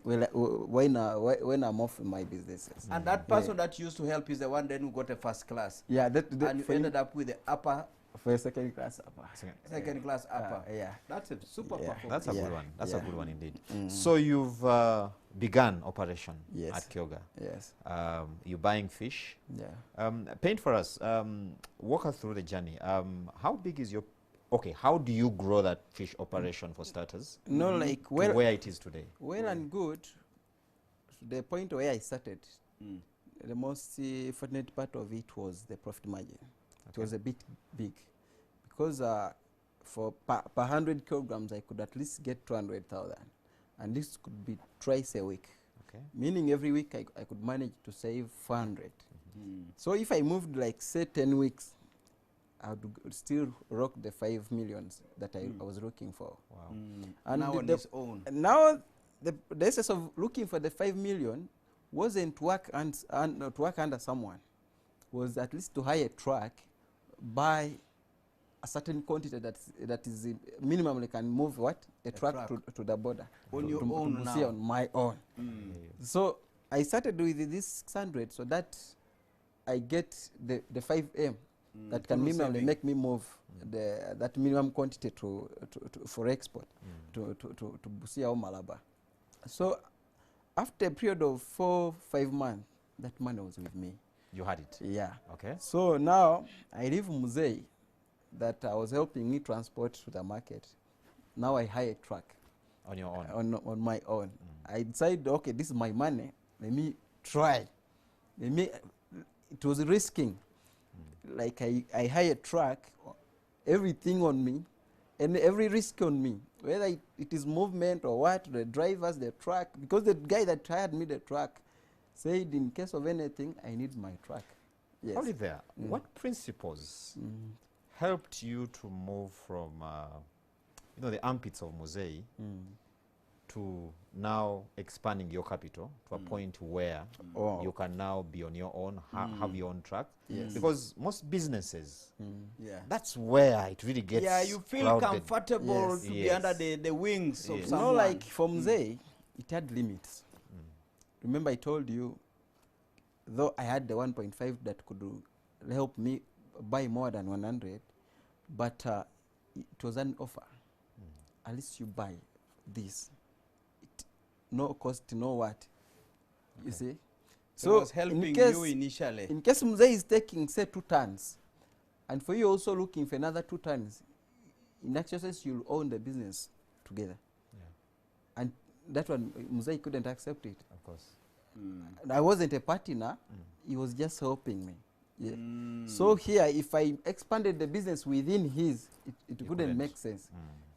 [SPEAKER 3] when I'm off in my businesses.
[SPEAKER 2] And that person that used to help is the one then who got a first class.
[SPEAKER 3] Yeah,
[SPEAKER 2] and you ended up with the upper.
[SPEAKER 3] For a second class upper.
[SPEAKER 2] Second class upper.
[SPEAKER 3] Yeah.
[SPEAKER 2] That's a super performance.
[SPEAKER 1] That's a good one. That's a good one indeed.
[SPEAKER 3] Mm.
[SPEAKER 1] So you've begun operation at Kyoga.
[SPEAKER 3] Yes.
[SPEAKER 1] You're buying fish.
[SPEAKER 3] Yeah.
[SPEAKER 1] Paint for us. Walk us through the journey. How big is your... Okay, how do you grow that fish operation for starters?
[SPEAKER 3] No, like
[SPEAKER 1] to where it is today?
[SPEAKER 3] Well and good. The point where I started, the most fortunate part of it was the profit margin. It was a bit big because for per 100 kilograms I could at least get 200,000, and this could be twice a week.
[SPEAKER 1] Okay.
[SPEAKER 3] Meaning every week I could manage to save 400. So if I moved like say 10 weeks, I would still rock the 5 millions that I was looking for.
[SPEAKER 1] Wow.
[SPEAKER 3] And
[SPEAKER 2] now on its own.
[SPEAKER 3] Now the essence of looking for the 5 million wasn't to work to work under someone, was at least to hire a truck, buy a certain quantity that is minimally can move a truck to the border
[SPEAKER 2] on your own
[SPEAKER 3] now. On my own. So I started with this 600 so that I get the 5M that can minimally make me move that minimum quantity for export to Busia or Malaba. So after a period of 4-5 months, that money was with me.
[SPEAKER 1] You had it?
[SPEAKER 3] Yeah.
[SPEAKER 1] Okay.
[SPEAKER 3] So now I leave Muzei that I was helping me transport to the market. Now I hire a truck.
[SPEAKER 1] On your own?
[SPEAKER 3] On my own. I decided, okay, this is my money. Let me try. It was risking. Like I hire a truck, everything on me, and every risk on me, whether it is movement or what, the drivers, the truck, because the guy that hired me the truck said in case of anything, I need my truck. Yes.
[SPEAKER 1] Oliver, what principles helped you to move from the armpits of Muzei to now expanding your capital to a point where you can now be on your own, have your own truck?
[SPEAKER 3] Yes.
[SPEAKER 1] Because most businesses, that's where it really gets
[SPEAKER 2] you feel
[SPEAKER 1] crowded.
[SPEAKER 2] comfortable to be under the wings of
[SPEAKER 3] You
[SPEAKER 2] someone.
[SPEAKER 3] know, like for Muzei, it had limits. Remember I told you, though I had the 1.5 that could help me buy more than 100, but it was an offer. At least you buy this. No cost, no what. You see?
[SPEAKER 2] So it was helping you initially.
[SPEAKER 3] In case Muzei is taking, say, 2 tons, and for you also looking for another 2 tons, in actual sense, you'll own the business together. And that one, Muzei couldn't accept it.
[SPEAKER 1] Of course.
[SPEAKER 3] I wasn't a partner, he was just helping me. So here, if I expanded the business within his, it couldn't make sense.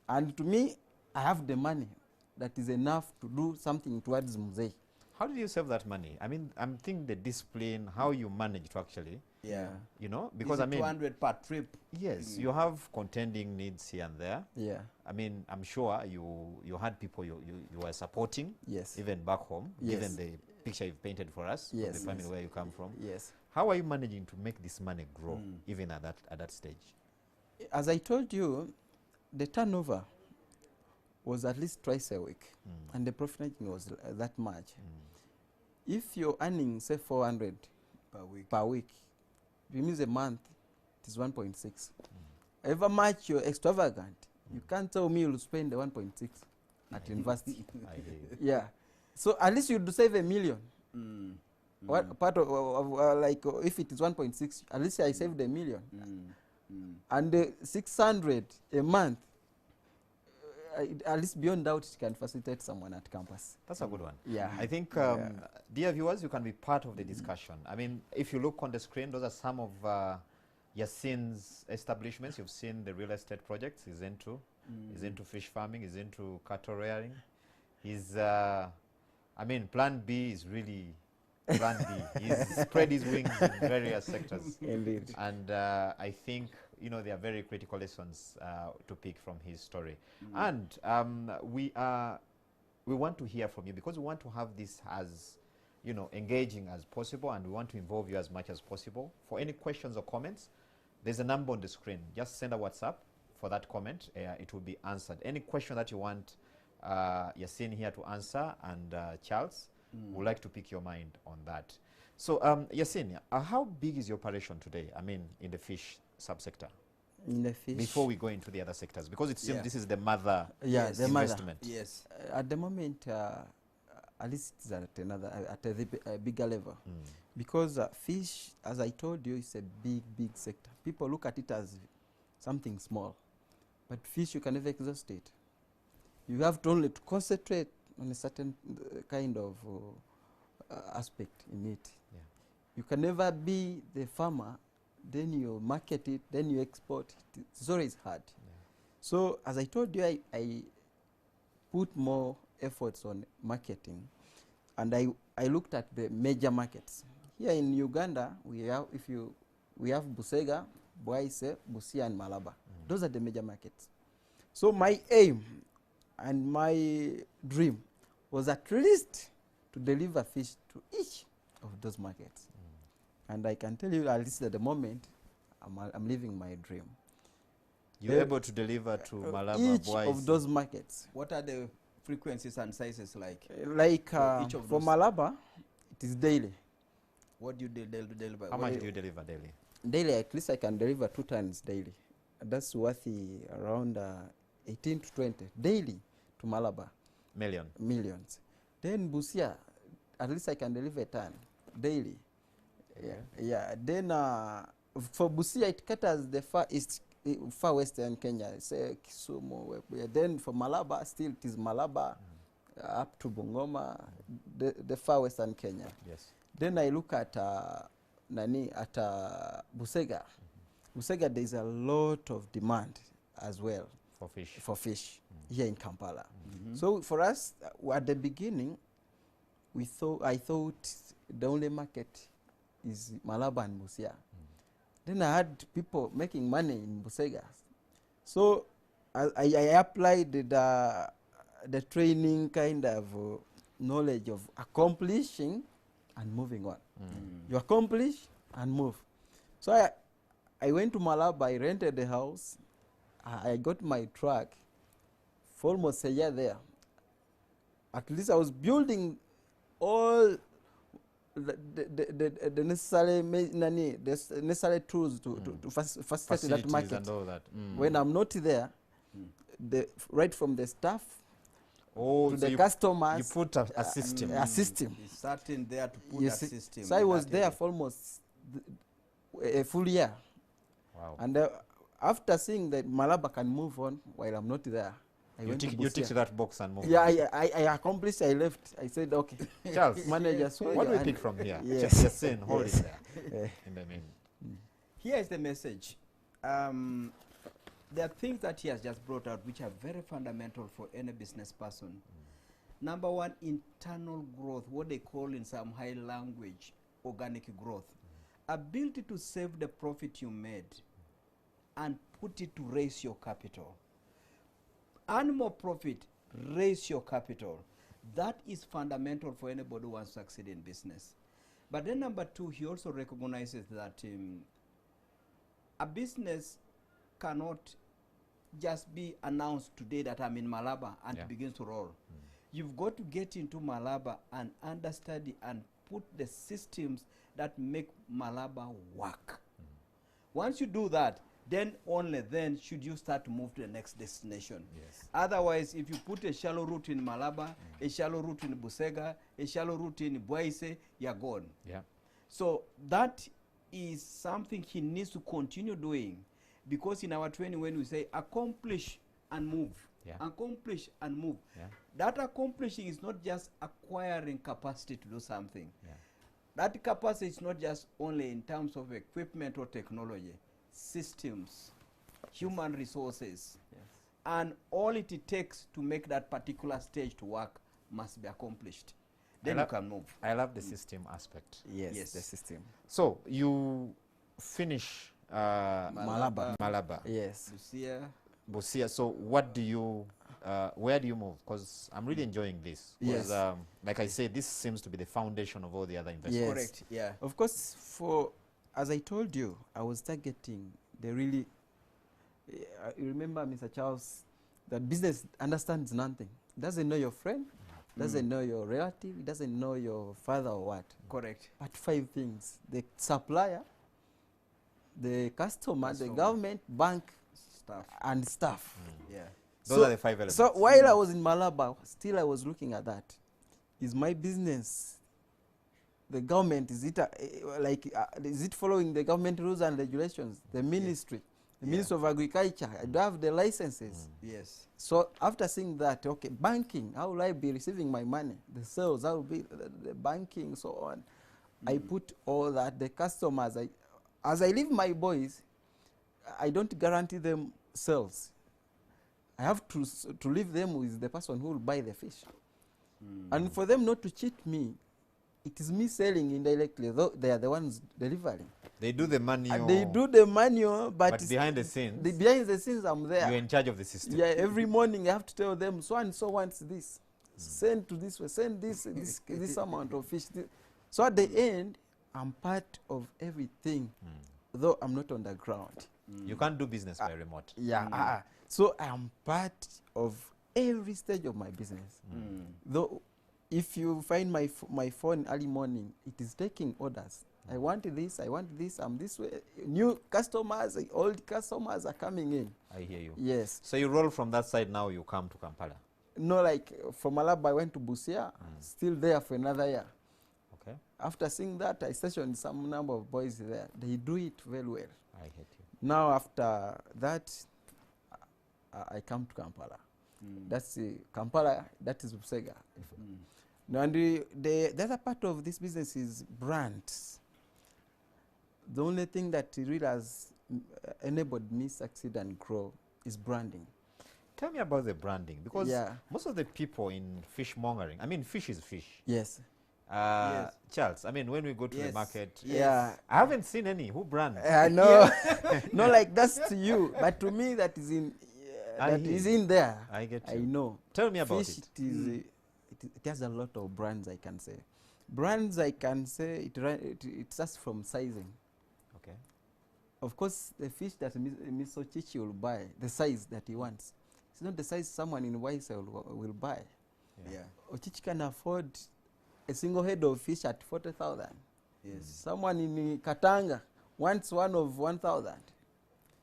[SPEAKER 3] And to me, I have the money that is enough to do something towards Muzei.
[SPEAKER 1] How did you save that money? I mean, I'm thinking the discipline, how you manage to actually, because I mean,
[SPEAKER 2] 200 per trip.
[SPEAKER 1] Yes, you have contending needs here and there.
[SPEAKER 3] Yeah.
[SPEAKER 1] I mean, I'm sure you had people you were supporting, even back home, given the picture you've painted for us, of the family where you come from.
[SPEAKER 3] Yes.
[SPEAKER 1] How are you managing to make this money grow, even at that stage?
[SPEAKER 3] As I told you, the turnover was at least twice a week, and the profit margin was that much. If you're earning, say, 400 per week, it means a month, it is 1.6. However much you're extravagant, you can't tell me you'll spend the 1.6 at university. Yeah. So at least you'd save $1 million. What part of like if it is 1.6, at least I saved $1 million. And 600 a month, at least beyond doubt, it can facilitate someone at campus.
[SPEAKER 1] That's a good one.
[SPEAKER 3] Yeah.
[SPEAKER 1] I think, dear viewers, you can be part of the discussion. I mean, if you look on the screen, those are some of Yasin's establishments. You've seen the real estate projects he's into. He's into fish farming. He's into cattle rearing. He's I mean, Plan B is really Plan B. He's spread his wings in various sectors.
[SPEAKER 3] Indeed.
[SPEAKER 1] And I think, you know, there are very critical lessons to pick from his story. And we want to hear from you, because we want to have this as, you know, engaging as possible, and we want to involve you as much as possible. For any questions or comments, there's a number on the screen. Just send a WhatsApp for that comment. It will be answered. Any question that you want Yasin here to answer, and Charles, would like to pick your mind on that. So Yasin, how big is your operation today, I mean, in the fish subsector?
[SPEAKER 3] In the fish.
[SPEAKER 1] Before we go into the other sectors, because it seems this is the mother
[SPEAKER 3] the
[SPEAKER 1] investment.
[SPEAKER 3] mother.
[SPEAKER 2] Yes.
[SPEAKER 3] At the moment, at least it's at a bigger level. Because fish, as I told you, is a big sector. People look at it as something small. But fish, you can never exhaust it. You have to only to concentrate on a certain kind of aspect in it.
[SPEAKER 1] Yeah.
[SPEAKER 3] You can never be the farmer, then you market it, then you export it. It's always hard.
[SPEAKER 1] Yeah.
[SPEAKER 3] So, as I told you, I put more efforts on marketing, and I looked at the major markets. Here in Uganda, we have Busega, Bwaise, Busia, and Malaba. Those are the major markets. So my aim and my dream was at least to deliver fish to each of those markets. And I can tell you, at least at the moment, I'm living my dream.
[SPEAKER 1] You're able to deliver to Malaba,
[SPEAKER 3] each
[SPEAKER 1] Bwaise.
[SPEAKER 3] of those markets.
[SPEAKER 2] What are the frequencies and sizes like?
[SPEAKER 3] Like
[SPEAKER 2] For each of
[SPEAKER 3] for
[SPEAKER 2] those?
[SPEAKER 3] Malaba, it is daily.
[SPEAKER 2] What do you deliver?
[SPEAKER 1] How much do you deliver daily?
[SPEAKER 3] Daily, at least I can deliver 2 tons daily. That's worth around 18 to 20 daily to Malaba. Millions. Then Busia, at least I can deliver a ton daily. Yeah. Then for Busia, it caters the far western Kenya, say Kisumu. Then for Malaba, still it is Malaba up to Bungoma, the far western Kenya.
[SPEAKER 1] Yes.
[SPEAKER 3] Then I look at Busega. Busega, there is a lot of demand as well for fish here in Kampala. So for us, at the beginning, I thought the only market is Malaba and Busia. Then I had people making money in Busega. So I applied the training kind of knowledge of accomplishing and moving on. You accomplish and move. So I went to Malaba, I rented a house, I got my truck for almost a year there. At least I was building all the necessary tools to facilitate that market.
[SPEAKER 1] And all that.
[SPEAKER 3] When I'm not there, right from the staff to the
[SPEAKER 1] you
[SPEAKER 3] customers,
[SPEAKER 1] you put a system.
[SPEAKER 3] A system.
[SPEAKER 2] It's certain there to put a system.
[SPEAKER 3] So I was there for almost a full year.
[SPEAKER 1] Wow.
[SPEAKER 3] And after seeing that Malaba can move on while I'm not there,
[SPEAKER 1] You ticked that box and moved.
[SPEAKER 3] Yeah, I accomplished. I left. I said, okay.
[SPEAKER 1] Charles,
[SPEAKER 3] manager,
[SPEAKER 1] what do we pick from here?
[SPEAKER 3] Yes.
[SPEAKER 1] Just saying, hold it there. In the mean.
[SPEAKER 2] Here is the message. There are things that he has just brought out which are very fundamental for any business person. Number one, internal growth, what they call in some high language, organic growth. Ability to save the profit you made and put it to raise your capital. Earn more profit, raise your capital. That is fundamental for anybody who wants to succeed in business. But then number two, he also recognizes that a business cannot just be announced today that I'm in Malaba and it begins to roll. You've got to get into Malaba and understudy and put the systems that make Malaba work. Once you do that, then only then should you start to move to the next destination.
[SPEAKER 1] Yes.
[SPEAKER 2] Otherwise, if you put a shallow route in Malaba, a shallow route in Busega, a shallow route in Bwaise, you're gone.
[SPEAKER 1] Yeah.
[SPEAKER 2] So that is something he needs to continue doing, because in our training when we say accomplish and move, accomplish and move, that accomplishing is not just acquiring capacity to do something. That capacity is not just only in terms of equipment or technology, systems, human resources, and all it takes to make that particular stage to work must be accomplished. then you can move.
[SPEAKER 1] I love the system aspect.
[SPEAKER 3] Yes,
[SPEAKER 2] Yes.
[SPEAKER 3] the system.
[SPEAKER 1] So you finish Malaba,
[SPEAKER 3] Yes.
[SPEAKER 1] Busia. So what do you, where do you move? Because I'm really enjoying this. 'Cause,
[SPEAKER 3] Yes.
[SPEAKER 1] like I said, this seems to be the foundation of all the other investments.
[SPEAKER 3] Yes.
[SPEAKER 2] Correct, yeah.
[SPEAKER 3] Of course, as I told you, I was targeting the really. You remember, Mr. Charles, that business understands nothing. Doesn't know your friend, doesn't know your relative, doesn't know your father or what.
[SPEAKER 2] Correct.
[SPEAKER 3] But 5 things: the supplier, the customer, the government, bank,
[SPEAKER 2] Stuff.
[SPEAKER 3] and staff.
[SPEAKER 2] Yeah.
[SPEAKER 1] Those are the 5 elements.
[SPEAKER 3] So while I was in Malaba, still I was looking at that. Is my business, the government, is it following the government rules and regulations? The ministry, the Ministry of Agriculture, I do have the licenses.
[SPEAKER 2] Yes.
[SPEAKER 3] So after seeing that, okay, banking, how will I be receiving my money? The sales, how will be the banking, so on. I put all that. The customers, as I leave my boys, I don't guarantee them sales. I have to leave them with the person who will buy the fish. And for them not to cheat me, it is me selling indirectly, though they are the ones delivering.
[SPEAKER 1] They do the manual.
[SPEAKER 3] They do the manual, but
[SPEAKER 1] behind the scenes,
[SPEAKER 3] behind the scenes, I'm there.
[SPEAKER 1] you're in charge of the system.
[SPEAKER 3] Yeah, every morning I have to tell them, so and so wants this. Send to this way, send this amount of fish. So at the end, I'm part of everything, though I'm not on the ground.
[SPEAKER 1] You can't do business by remote.
[SPEAKER 3] Yeah, so I am part of every stage of my business. Though, if you find my phone early morning, it is taking orders. I want this, I'm this way. New customers, old customers are coming in.
[SPEAKER 1] I hear you.
[SPEAKER 3] Yes.
[SPEAKER 1] So you roll from that side, now you come to Kampala.
[SPEAKER 3] No, like from Malaba, I went to Busia, still there for another year.
[SPEAKER 1] Okay.
[SPEAKER 3] After seeing that, I stationed some number of boys there. They do it very well.
[SPEAKER 1] I hate you.
[SPEAKER 3] Now, after that, I come to Kampala. That's Kampala, that is Busega. Now, and the other part of this business is brands. The only thing that really has enabled me succeed and grow is branding.
[SPEAKER 1] Tell me about the branding, because
[SPEAKER 3] Yeah.
[SPEAKER 1] most of the people in fishmongering, I mean, fish is fish.
[SPEAKER 3] Yes.
[SPEAKER 2] Yes.
[SPEAKER 1] Charles, I mean, when we go to the
[SPEAKER 2] Yes.
[SPEAKER 1] market,
[SPEAKER 3] Yeah.
[SPEAKER 1] I haven't seen any. Who brand?
[SPEAKER 3] I know. No, like that's to you, but to me that is in
[SPEAKER 1] I
[SPEAKER 3] that
[SPEAKER 1] hear
[SPEAKER 3] is
[SPEAKER 1] you.
[SPEAKER 3] in there.
[SPEAKER 1] I get
[SPEAKER 3] I
[SPEAKER 1] you.
[SPEAKER 3] know.
[SPEAKER 1] Tell me about
[SPEAKER 3] Fish,
[SPEAKER 1] it.
[SPEAKER 3] it has a lot of brands. I can say, brands. I can say it starts from sizing.
[SPEAKER 1] Okay.
[SPEAKER 3] Of course, the fish that Mr. Ocici will buy, the size that he wants, it's not the size someone in YSL will buy.
[SPEAKER 2] Yeah.
[SPEAKER 3] Ocici can afford a single head of fish at 40,000.
[SPEAKER 2] Yes.
[SPEAKER 3] Someone in Katanga wants one of 1,000.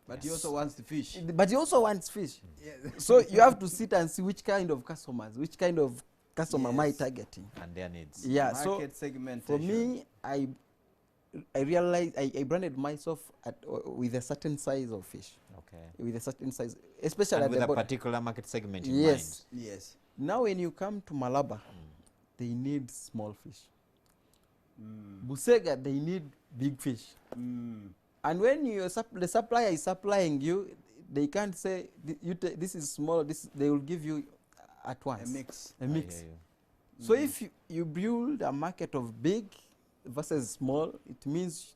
[SPEAKER 2] But he also wants the fish.
[SPEAKER 3] But he also wants fish.
[SPEAKER 2] Yes.
[SPEAKER 3] So you have to sit and see which kind of customers, which kind of customer am I
[SPEAKER 2] Yes.
[SPEAKER 3] targeting.
[SPEAKER 1] And their needs.
[SPEAKER 3] Yeah,
[SPEAKER 2] Market
[SPEAKER 3] so
[SPEAKER 2] segmentation.
[SPEAKER 3] for me, I realized I branded myself with a certain size of fish,
[SPEAKER 1] Okay.
[SPEAKER 3] with a certain size, especially
[SPEAKER 1] And
[SPEAKER 3] at
[SPEAKER 1] with
[SPEAKER 3] the
[SPEAKER 1] a
[SPEAKER 3] bottom.
[SPEAKER 1] particular market segment in
[SPEAKER 3] Yes.
[SPEAKER 2] Yes.
[SPEAKER 3] Now when you come to Malaba, they need small fish. Busega, they need big fish. And when the supplier is supplying you, they can't say this is small. They will give you at once
[SPEAKER 2] A mix.
[SPEAKER 3] A
[SPEAKER 1] mind.
[SPEAKER 3] mix.
[SPEAKER 1] I hear you.
[SPEAKER 3] So if you build a market of big versus small, it means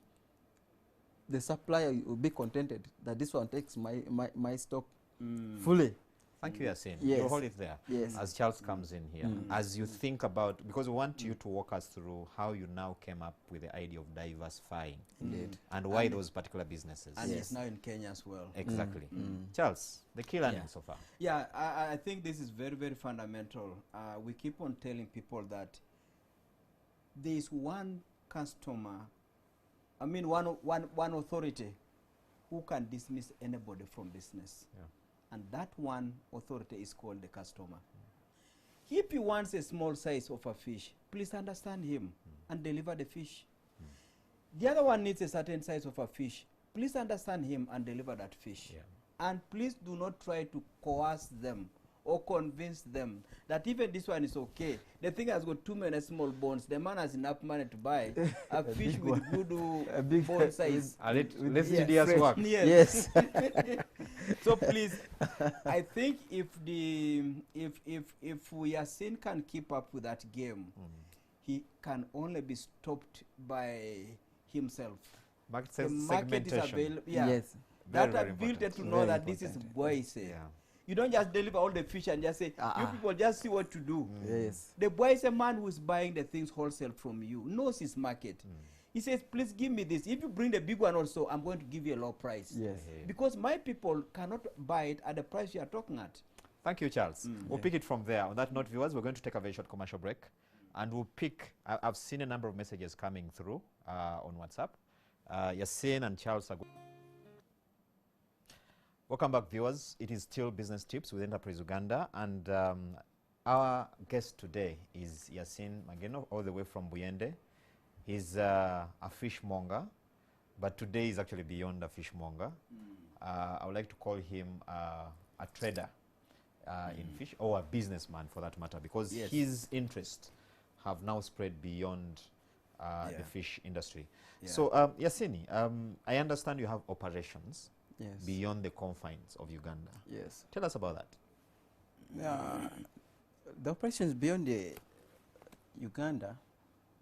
[SPEAKER 3] the supplier will be contented that this one takes my stock fully.
[SPEAKER 1] Thank you, Yasin.
[SPEAKER 3] Yes.
[SPEAKER 1] You hold it there.
[SPEAKER 3] Yes.
[SPEAKER 1] As Charles comes in here, as you think about, because we want you to walk us through how you now came up with the idea of diversifying
[SPEAKER 3] Indeed.
[SPEAKER 1] and why those particular businesses.
[SPEAKER 2] And
[SPEAKER 3] Yes.
[SPEAKER 2] it's now in Kenya as well.
[SPEAKER 1] Exactly. Charles, the key learning
[SPEAKER 3] Yeah.
[SPEAKER 1] so far.
[SPEAKER 2] Yeah, I think this is very, very fundamental. We keep on telling people that there is one customer, one authority who can dismiss anybody from business.
[SPEAKER 1] Yeah.
[SPEAKER 2] And that one authority is called the customer. If he wants a small size of a fish, please understand him and deliver the fish. The other one needs a certain size of a fish. Please understand him and deliver that fish.
[SPEAKER 1] Yeah.
[SPEAKER 2] And please do not try to coerce them or convince them that even this one is okay. The thing has got too many small bones. The man has enough money to buy a fish
[SPEAKER 3] big
[SPEAKER 2] with
[SPEAKER 3] one.
[SPEAKER 2] good
[SPEAKER 3] A big
[SPEAKER 2] bone size.
[SPEAKER 1] Let's
[SPEAKER 2] Yeah,
[SPEAKER 1] do this work.
[SPEAKER 2] Yes.
[SPEAKER 3] Yes.
[SPEAKER 2] So please, I think if we are seen can keep up with that game, he can only be stopped by himself.
[SPEAKER 1] Market
[SPEAKER 2] The market is
[SPEAKER 1] segmentation.
[SPEAKER 2] available. Yeah.
[SPEAKER 3] Yes.
[SPEAKER 2] That
[SPEAKER 1] Very
[SPEAKER 2] ability
[SPEAKER 1] important.
[SPEAKER 2] to know
[SPEAKER 3] Very
[SPEAKER 2] that this is
[SPEAKER 3] important.
[SPEAKER 2] Boise.
[SPEAKER 1] Yeah.
[SPEAKER 2] You don't just deliver all the fish and just say, you people just see what to do.
[SPEAKER 3] Yes.
[SPEAKER 2] The Boise man who is buying the things wholesale from you knows his market. He says, please give me this. If you bring the big one also, I'm going to give you a low price.
[SPEAKER 3] Yes.
[SPEAKER 2] Because my people cannot buy it at the price you are talking at.
[SPEAKER 1] Thank you, Charles. We'll pick it from there. On that note, viewers, we're going to take a very short commercial break. And we'll pick, I've seen a number of messages coming through on WhatsApp. Yasin and Charles are welcome back, viewers. It is still Business Tips with Enterprise Uganda. And our guest today is Yasin Mageno, all the way from Buyende. He's a fishmonger, but today is actually beyond a fishmonger. I would like to call him a trader in fish, or a businessman for that matter, because his interests have now spread beyond the fish industry. So, Yasini, I understand you have operations beyond the confines of Uganda.
[SPEAKER 3] Yes.
[SPEAKER 1] Tell us about that.
[SPEAKER 3] The operations beyond the Uganda,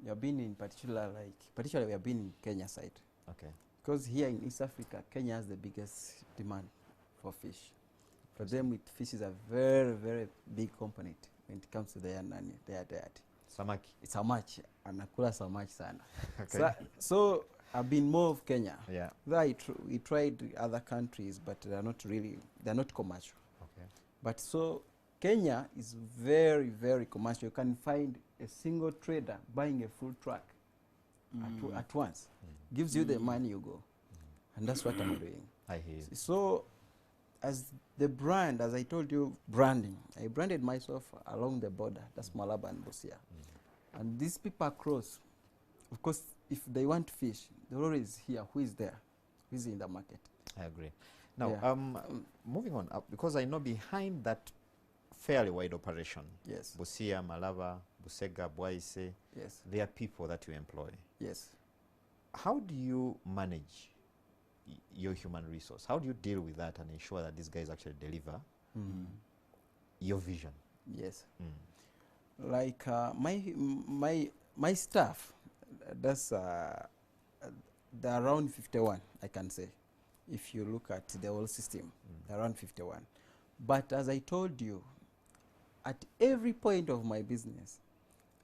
[SPEAKER 3] we have been in particularly we have been in Kenya side.
[SPEAKER 1] Okay.
[SPEAKER 3] Because here in East Africa, Kenya has the biggest demand for fish. For them, fish is a very, very big component when it comes to their diet.
[SPEAKER 1] Samaki.
[SPEAKER 3] It's how much, and nakula so much sana.
[SPEAKER 1] Okay.
[SPEAKER 3] So I've been more of Kenya.
[SPEAKER 1] Yeah.
[SPEAKER 3] We tried other countries, but they're not commercial.
[SPEAKER 1] Okay.
[SPEAKER 3] But so Kenya is very, very commercial. You can find a single trader buying a full truck at once. Gives you the money, you go. And that's what I'm doing.
[SPEAKER 1] I hear you.
[SPEAKER 3] So as the brand, as I told you, branding. I branded myself along the border. That's Malaba and Busia. And these people across, of course, if they want fish, they're always here. Who is there? Who is in the market?
[SPEAKER 1] I agree. Now, moving on, because I know behind that fairly wide operation,
[SPEAKER 3] Yes.
[SPEAKER 1] Busia, Malaba, Busega, Bwaise,
[SPEAKER 3] Yes.
[SPEAKER 1] there are people that you employ.
[SPEAKER 3] Yes.
[SPEAKER 1] How do you manage your human resource? How do you deal with that and ensure that these guys actually deliver your vision?
[SPEAKER 3] Yes. Like my staff, that's they're around 51, I can say. If you look at the whole system, around 51. But as I told you, at every point of my business,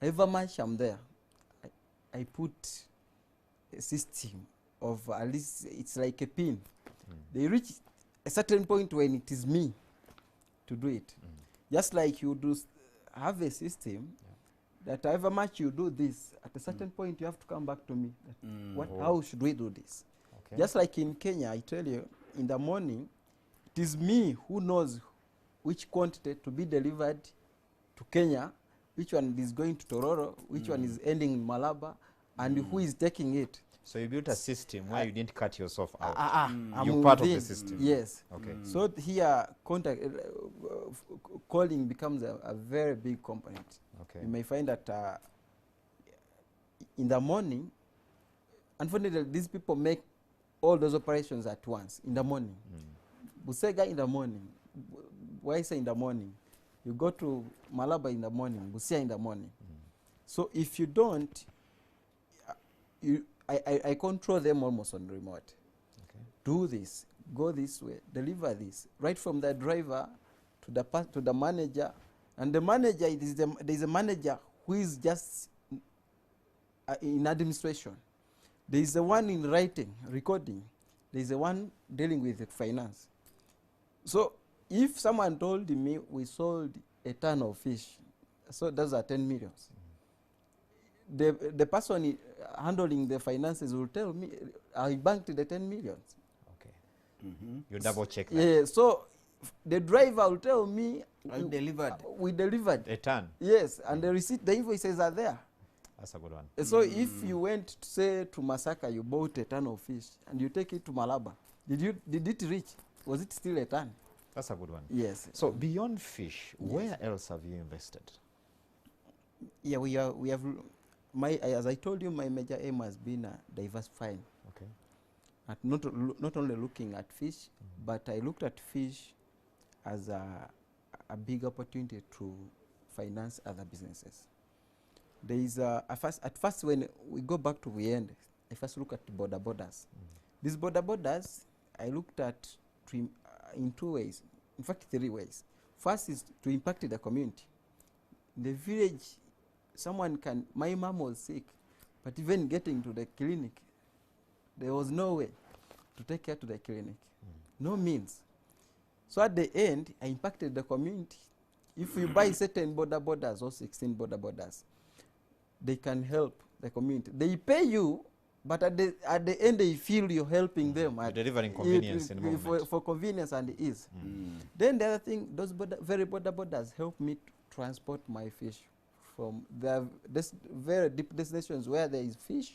[SPEAKER 3] however much I'm there, I put a system of at least, it's like a pin. They reach a certain point when it is me to do it. Just like you do have a system that however much you do this, at a certain point you have to come back to me. How should we do this?
[SPEAKER 1] Okay.
[SPEAKER 3] Just like in Kenya, I tell you, in the morning, it is me who knows which quantity to be delivered to Kenya, which one is going to Tororo, which one is ending in Malaba, and who is taking it.
[SPEAKER 1] So you built a system where you didn't cut yourself out.
[SPEAKER 3] I'm
[SPEAKER 1] You're part of
[SPEAKER 3] within.
[SPEAKER 1] the system.
[SPEAKER 3] Yes.
[SPEAKER 1] Okay.
[SPEAKER 3] So here, calling becomes a very big component.
[SPEAKER 1] Okay.
[SPEAKER 3] You may find that in the morning, unfortunately, these people make all those operations at once in the morning. Busega in the morning, Waisa in the morning. You go to Malaba in the morning, Busia in the morning. So if you don't, I control them almost on remote.
[SPEAKER 1] Okay.
[SPEAKER 3] Do this, go this way, deliver this, right from the driver to the manager. And the manager, there is a manager who is just in administration. There is the one in writing, recording. There is the one dealing with the finance. So if someone told me we sold a ton of fish, so those are 10 millions. The person handling the finances will tell me, I banked the 10 millions.
[SPEAKER 1] Okay. You double check that.
[SPEAKER 3] Yeah, so the driver will tell me,
[SPEAKER 2] we delivered
[SPEAKER 1] A ton.
[SPEAKER 3] Yes, and the receipt, the invoices are there.
[SPEAKER 1] That's a good one.
[SPEAKER 3] So if you went, say, to Masaka, you bought a ton of fish, and you take it to Malaba, did it reach? Was it still a ton?
[SPEAKER 1] That's a good one.
[SPEAKER 3] Yes.
[SPEAKER 1] So beyond fish, where else have you invested?
[SPEAKER 3] Yeah, we have. As I told you, my major aim has been diversifying.
[SPEAKER 1] Okay.
[SPEAKER 3] At not only looking at fish, but I looked at fish as a big opportunity to finance other businesses. There is at first when we go back to the end, I first look at border borders. These border borders, I looked at in 2 ways, in fact 3 ways. First is to impact the community. In the village, my mom was sick, but even getting to the clinic, there was no way to take her to the clinic, no means. So at the end, I impacted the community. If you buy certain border borders or 16 border borders, they can help the community. They pay you, but at the end they feel you're helping them.
[SPEAKER 1] You're delivering convenience in the moment.
[SPEAKER 3] For convenience and ease. Then the other thing, those border borders help me to transport my fish from the very deep destinations where there is fish,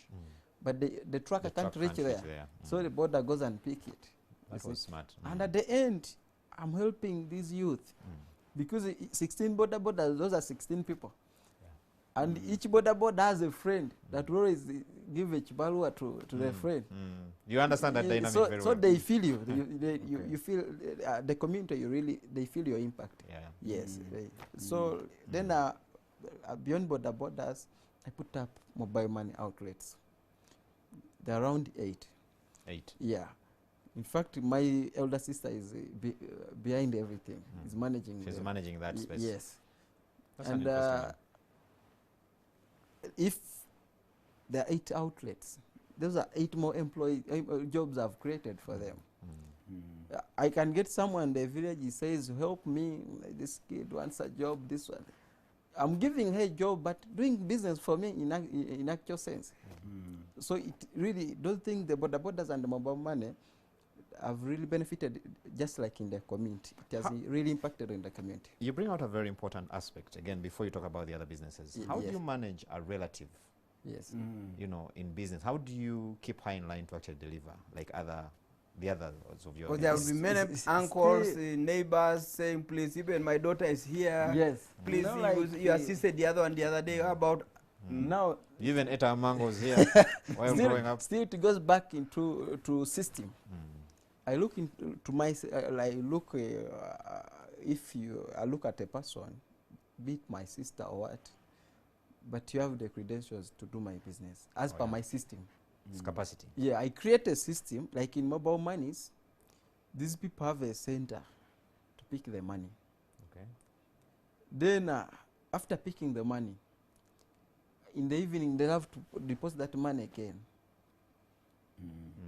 [SPEAKER 3] but the trucker can't reach there. So the border goes and pick it.
[SPEAKER 1] That was smart.
[SPEAKER 3] And at the end, I'm helping these youth because 16 border borders, those are 16 people. And each border has a friend that will always give a chibalua to their friend.
[SPEAKER 1] You understand that dynamic very well.
[SPEAKER 3] So they feel you. You feel the community. They feel your impact. Yes. So then beyond border borders, I put up mobile money outlets. They're around 8.
[SPEAKER 1] 8.
[SPEAKER 3] Yeah. In fact, my elder sister is behind everything. Is managing.
[SPEAKER 1] She's managing that space.
[SPEAKER 3] Yes.
[SPEAKER 1] That's
[SPEAKER 3] and if there are 8 outlets, those are 8 more jobs I've created for them. I can get someone in the village, he says, help me, this kid wants a job, this one. I'm giving her a job, but doing business for me in actual sense. So it really, don't think the border borders and the mobile money have really benefited, just like in the community. It has really impacted in the community.
[SPEAKER 1] You bring out a very important aspect, again, before you talk about the other businesses. How do you manage a relative, you know, in business? How do you keep her in line to actually deliver, like the others of your...
[SPEAKER 2] There will be many uncles, neighbors saying, please, even my daughter is here.
[SPEAKER 3] Yes.
[SPEAKER 2] Please, you assisted the other one the other day. How about...
[SPEAKER 3] Now...
[SPEAKER 1] You even ate our mangoes here while growing up.
[SPEAKER 3] Still, it goes back into system. I look into my... I look... I look at a person, be it my sister or what, but you have the credentials to do my business, as per my system.
[SPEAKER 1] It's capacity.
[SPEAKER 3] Yeah, I create a system, like in mobile monies, these people have a center to pick the money.
[SPEAKER 1] Okay.
[SPEAKER 3] Then, after picking the money, in the evening, they have to deposit that money again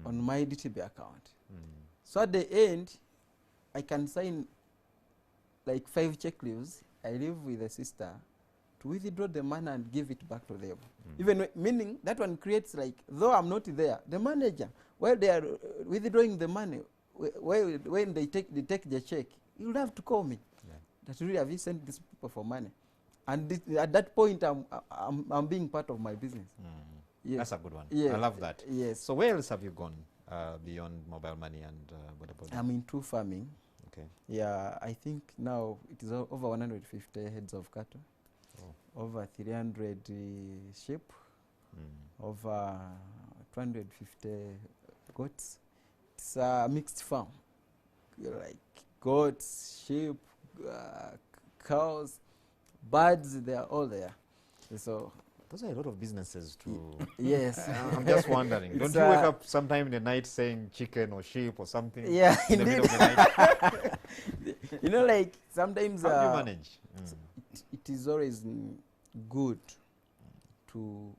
[SPEAKER 3] on my DTB account. So at the end, I can sign like 5 check leaves. I live with the sister to withdraw the money and give it back to them. Even meaning that one creates, like, though I'm not there, the manager, while they are withdrawing the money, when they take the check, you'll have to call me. That really, have you sent these people for money? And at that point, I'm being part of my business. Yes.
[SPEAKER 1] That's a good one.
[SPEAKER 3] Yeah.
[SPEAKER 1] I love that.
[SPEAKER 3] Yes.
[SPEAKER 1] So where else have you gone beyond mobile money and border border?
[SPEAKER 3] I'm into farming.
[SPEAKER 1] Okay. Yeah,
[SPEAKER 3] I think now it is over 150 heads of cattle. Over 300 sheep, over 250 goats. It's a mixed farm, like goats, sheep, cows, birds, they are all there. So
[SPEAKER 1] those are a lot of businesses to...
[SPEAKER 3] Yes.
[SPEAKER 1] I'm just wondering, don't you wake up sometime in the night saying chicken or sheep or something?
[SPEAKER 3] Yeah,
[SPEAKER 1] in the middle of the night?
[SPEAKER 3] You know, like sometimes...
[SPEAKER 1] How do you manage?
[SPEAKER 3] It is always good to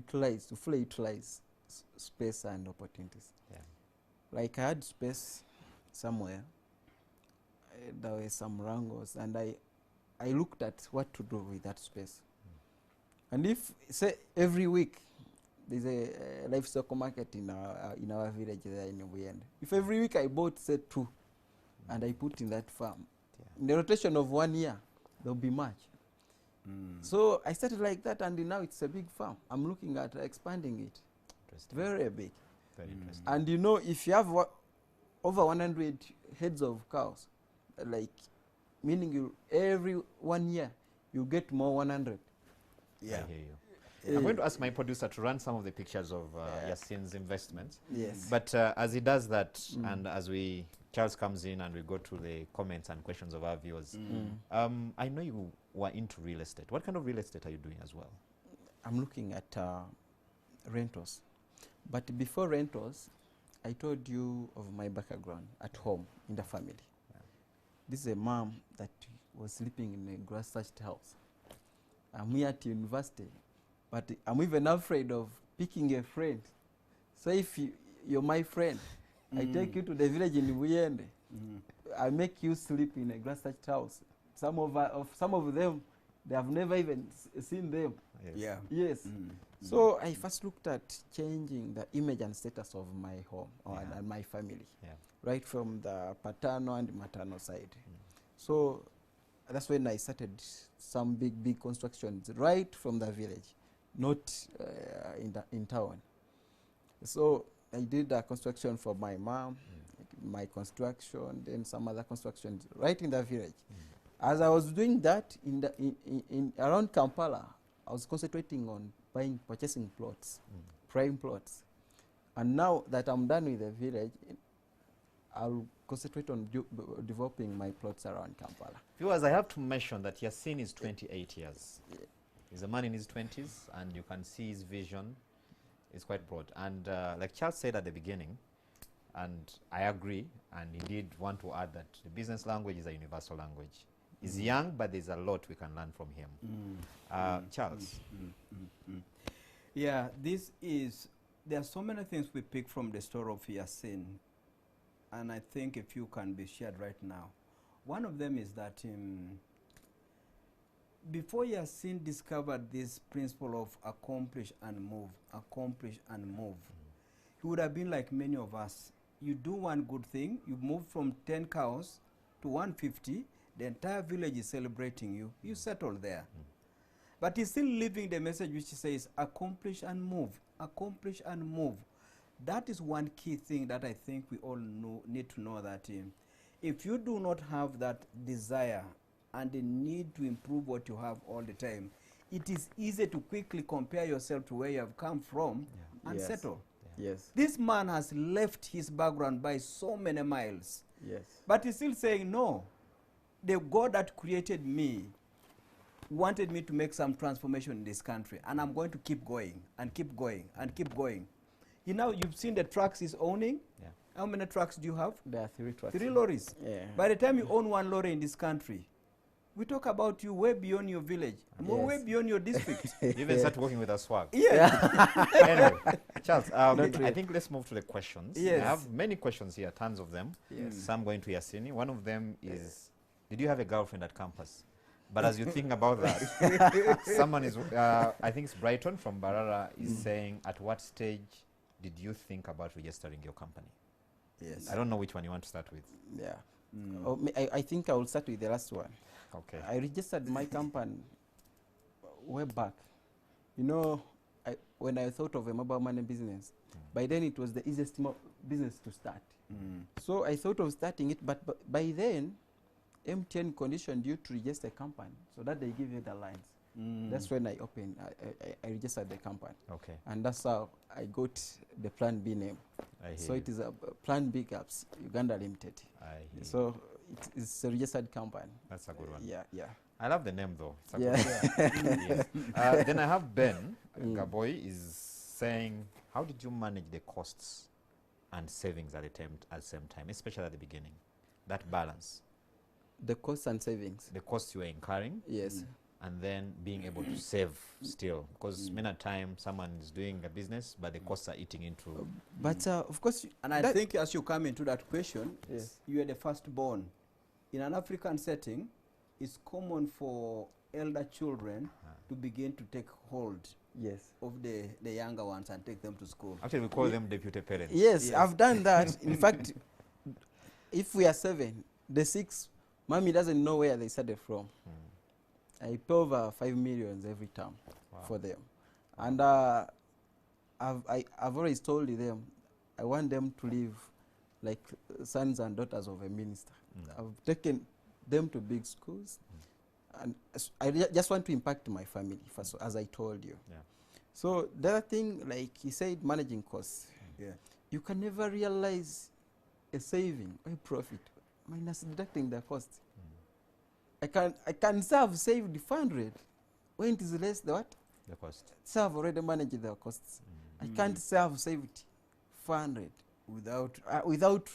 [SPEAKER 3] fully utilize space and opportunities.
[SPEAKER 1] Yeah.
[SPEAKER 3] Like I had space somewhere, there were some wrangles, and I looked at what to do with that space. And if, say, every week there's a livestock market in our village there in Buyende, if every week I bought, say, 2, and I put in that farm, in the rotation of 1 year, there'll be much. So I started like that, and now it's a big farm. I'm looking at expanding it. Very big.
[SPEAKER 1] Very interesting.
[SPEAKER 3] And you know, if you have over 100 heads of cows, like, meaning you every 1 year you get more 100.
[SPEAKER 1] Yeah. I hear you. I'm going to ask my producer to run some of the pictures of Yasin's investments.
[SPEAKER 3] Yes.
[SPEAKER 1] But as he does that, and as Charles comes in and we go through the comments and questions of our viewers, I know you were into real estate. What kind of real estate are you doing as well?
[SPEAKER 3] I'm looking at rentals. But before rentals, I told you of my background at home in the family.
[SPEAKER 1] Yeah.
[SPEAKER 3] This is a mom that was sleeping in a grass-thatched house. I'm here at university, but I'm even afraid of picking a friend. So if you're my friend, I take you to the village in Buyende. I make you sleep in a grass-thatched house. Some of them, they have never even seen them.
[SPEAKER 1] Yes.
[SPEAKER 2] Yeah.
[SPEAKER 3] Yes. So I first looked at changing the image and status of my home and my family, right from the paternal and maternal side. So that's when I started some big constructions right from the village, not in town. So I did a construction for my mom, my construction, then some other constructions right in the village. As I was doing that in around Kampala, I was concentrating on purchasing plots, prime plots. And now that I'm done with the village, I'll concentrate on developing my plots around Kampala.
[SPEAKER 1] Viewers, I have to mention that Yasin is 28 years. He's a man in his 20s, and you can see his vision is quite broad. And like Charles said at the beginning, and I agree, and indeed want to add that the business language is a universal language. He's young, but there's a lot we can learn from him. Charles.
[SPEAKER 2] Yeah, there are so many things we pick from the story of Yasin, and I think a few can be shared right now. One of them is that before Yasin discovered this principle of accomplish and move, he would have been like many of us. You do one good thing, you move from 10 cows to 150, the entire village is celebrating you, you settle there. But he's still living the message which says accomplish and move, accomplish and move. That is one key thing that I think we all need to know, that if you do not have that desire and the need to improve what you have all the time, it is easy to quickly compare yourself to where you have come from and settle.
[SPEAKER 3] Yes.
[SPEAKER 2] This man has left his background by so many miles.
[SPEAKER 3] Yes.
[SPEAKER 2] But he's still saying, no, the God that created me wanted me to make some transformation in this country, and I'm going to keep going and keep going and keep going. You know, you've seen the trucks he's owning.
[SPEAKER 1] Yeah.
[SPEAKER 2] How many trucks do you have?
[SPEAKER 3] There are 3 trucks.
[SPEAKER 2] 3 lorries.
[SPEAKER 3] Yeah.
[SPEAKER 2] By the time you own 1 lorry in this country, we talk about you way beyond your village, way beyond your district.
[SPEAKER 1] You even start working with a swag.
[SPEAKER 2] Yeah.
[SPEAKER 1] Anyway, Charles, I think let's move to the questions.
[SPEAKER 2] Yes.
[SPEAKER 1] I have many questions here, tons of them.
[SPEAKER 3] Yes.
[SPEAKER 1] Some going to Yasini. One of them is, did you have a girlfriend at campus? But as you think about that, someone is, I think it's Brighton from Barara, is saying, at what stage did you think about registering your company?
[SPEAKER 2] Yes.
[SPEAKER 1] I don't know which one you want to start with.
[SPEAKER 3] Yeah. Oh, I think I will start with the last one.
[SPEAKER 1] Okay.
[SPEAKER 3] I registered my company way back. You know, when I thought of a mobile money business, by then it was the easiest business to start. So I thought of starting it, but by then, MTN conditioned you to register a company so that they give you the lines. That's when I opened, I registered the company.
[SPEAKER 1] Okay.
[SPEAKER 3] And that's how I got the Plan B name. So it is a Plan B Gaps, Uganda Limited. So it's a registered company.
[SPEAKER 1] That's a good one.
[SPEAKER 3] Yeah, yeah.
[SPEAKER 1] I love the name though. It's a
[SPEAKER 3] Yeah.
[SPEAKER 1] good one. Yes. Then I have Ben Gaboy is saying, how did you manage the costs and savings at the same time, especially at the beginning? That balance.
[SPEAKER 3] The costs and savings.
[SPEAKER 1] The costs you were incurring.
[SPEAKER 3] Yes.
[SPEAKER 1] And then being able to save still, because many times someone is doing a business, but the costs are eating into.
[SPEAKER 3] But of course,
[SPEAKER 2] and I think as you come into that question,
[SPEAKER 3] yes,
[SPEAKER 2] you are the firstborn. In an African setting, it's common for elder children to begin to take hold of the younger ones and take them to school.
[SPEAKER 1] Actually, we call them deputy parents.
[SPEAKER 3] Yes, I've done that. In fact, if we are 7, the 6, mommy doesn't know where they started from. I pay over 5 million every term for them. And I've always told them I want them to live like sons and daughters of a minister. I've taken them to big schools. And I just want to impact my family, first, as I told you.
[SPEAKER 1] Yeah.
[SPEAKER 3] So the other thing, like he said, managing costs. You can never realize a saving or a profit minus deducting the cost. I can say I've saved 500 when it is less the what?
[SPEAKER 1] The cost.
[SPEAKER 3] So I've already managed their costs. I can't say I've saved 400 without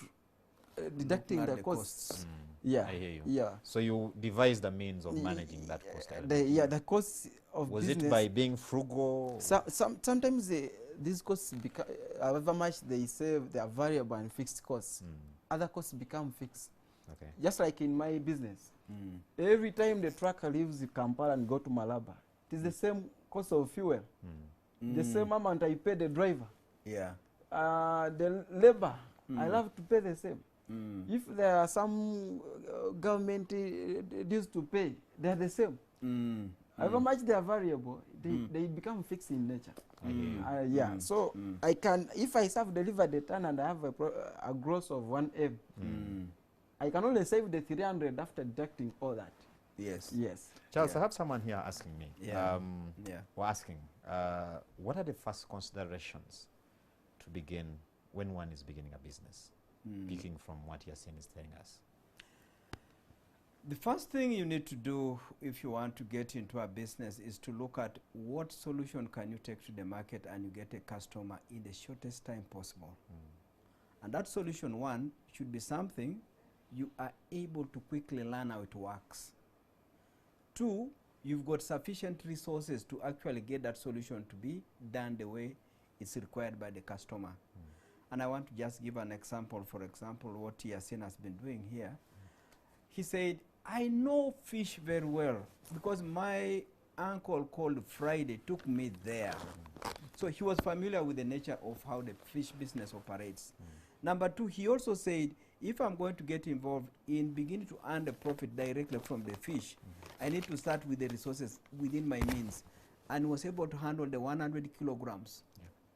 [SPEAKER 3] deducting the costs. Yeah,
[SPEAKER 1] I hear you.
[SPEAKER 3] yeah.
[SPEAKER 1] So you devised a means of managing that cost element.
[SPEAKER 3] Yeah, the cost of
[SPEAKER 1] Was
[SPEAKER 3] business.
[SPEAKER 1] it by being frugal?
[SPEAKER 3] Sometimes these costs become, however much they save, they are variable and fixed costs. Other costs become fixed.
[SPEAKER 1] Okay.
[SPEAKER 3] Just like in my business. Every time the trucker leaves Kampala and go to Malaba, it is the same cost of fuel. The same amount I pay the driver.
[SPEAKER 2] Yeah.
[SPEAKER 3] The labor, I'll have to pay the same. If there are some government dues to pay, they are the same. However much they are variable, they become fixed in nature. Yeah, so I can, if I self-deliver the ton and I have a gross of 1M, I can only save the 300 after deducting all that.
[SPEAKER 2] Yes.
[SPEAKER 3] Yes.
[SPEAKER 1] Charles, I have someone here asking me. We're asking, what are the first considerations to begin when one is beginning a business? Picking from what Yasin is telling us.
[SPEAKER 2] The first thing you need to do if you want to get into a business is to look at what solution can you take to the market and you get a customer in the shortest time possible. And that solution, one, should be something you are able to quickly learn how it works. Two, you've got sufficient resources to actually get that solution to be done the way it's required by the customer. And I want to just give an example. For example, what Yasin has been doing here. He said, I know fish very well because my uncle called Friday took me there. So he was familiar with the nature of how the fish business operates. Number two, he also said, if I'm going to get involved in beginning to earn the profit directly from the fish, I need to start with the resources within my means. And was able to handle the 100 kilograms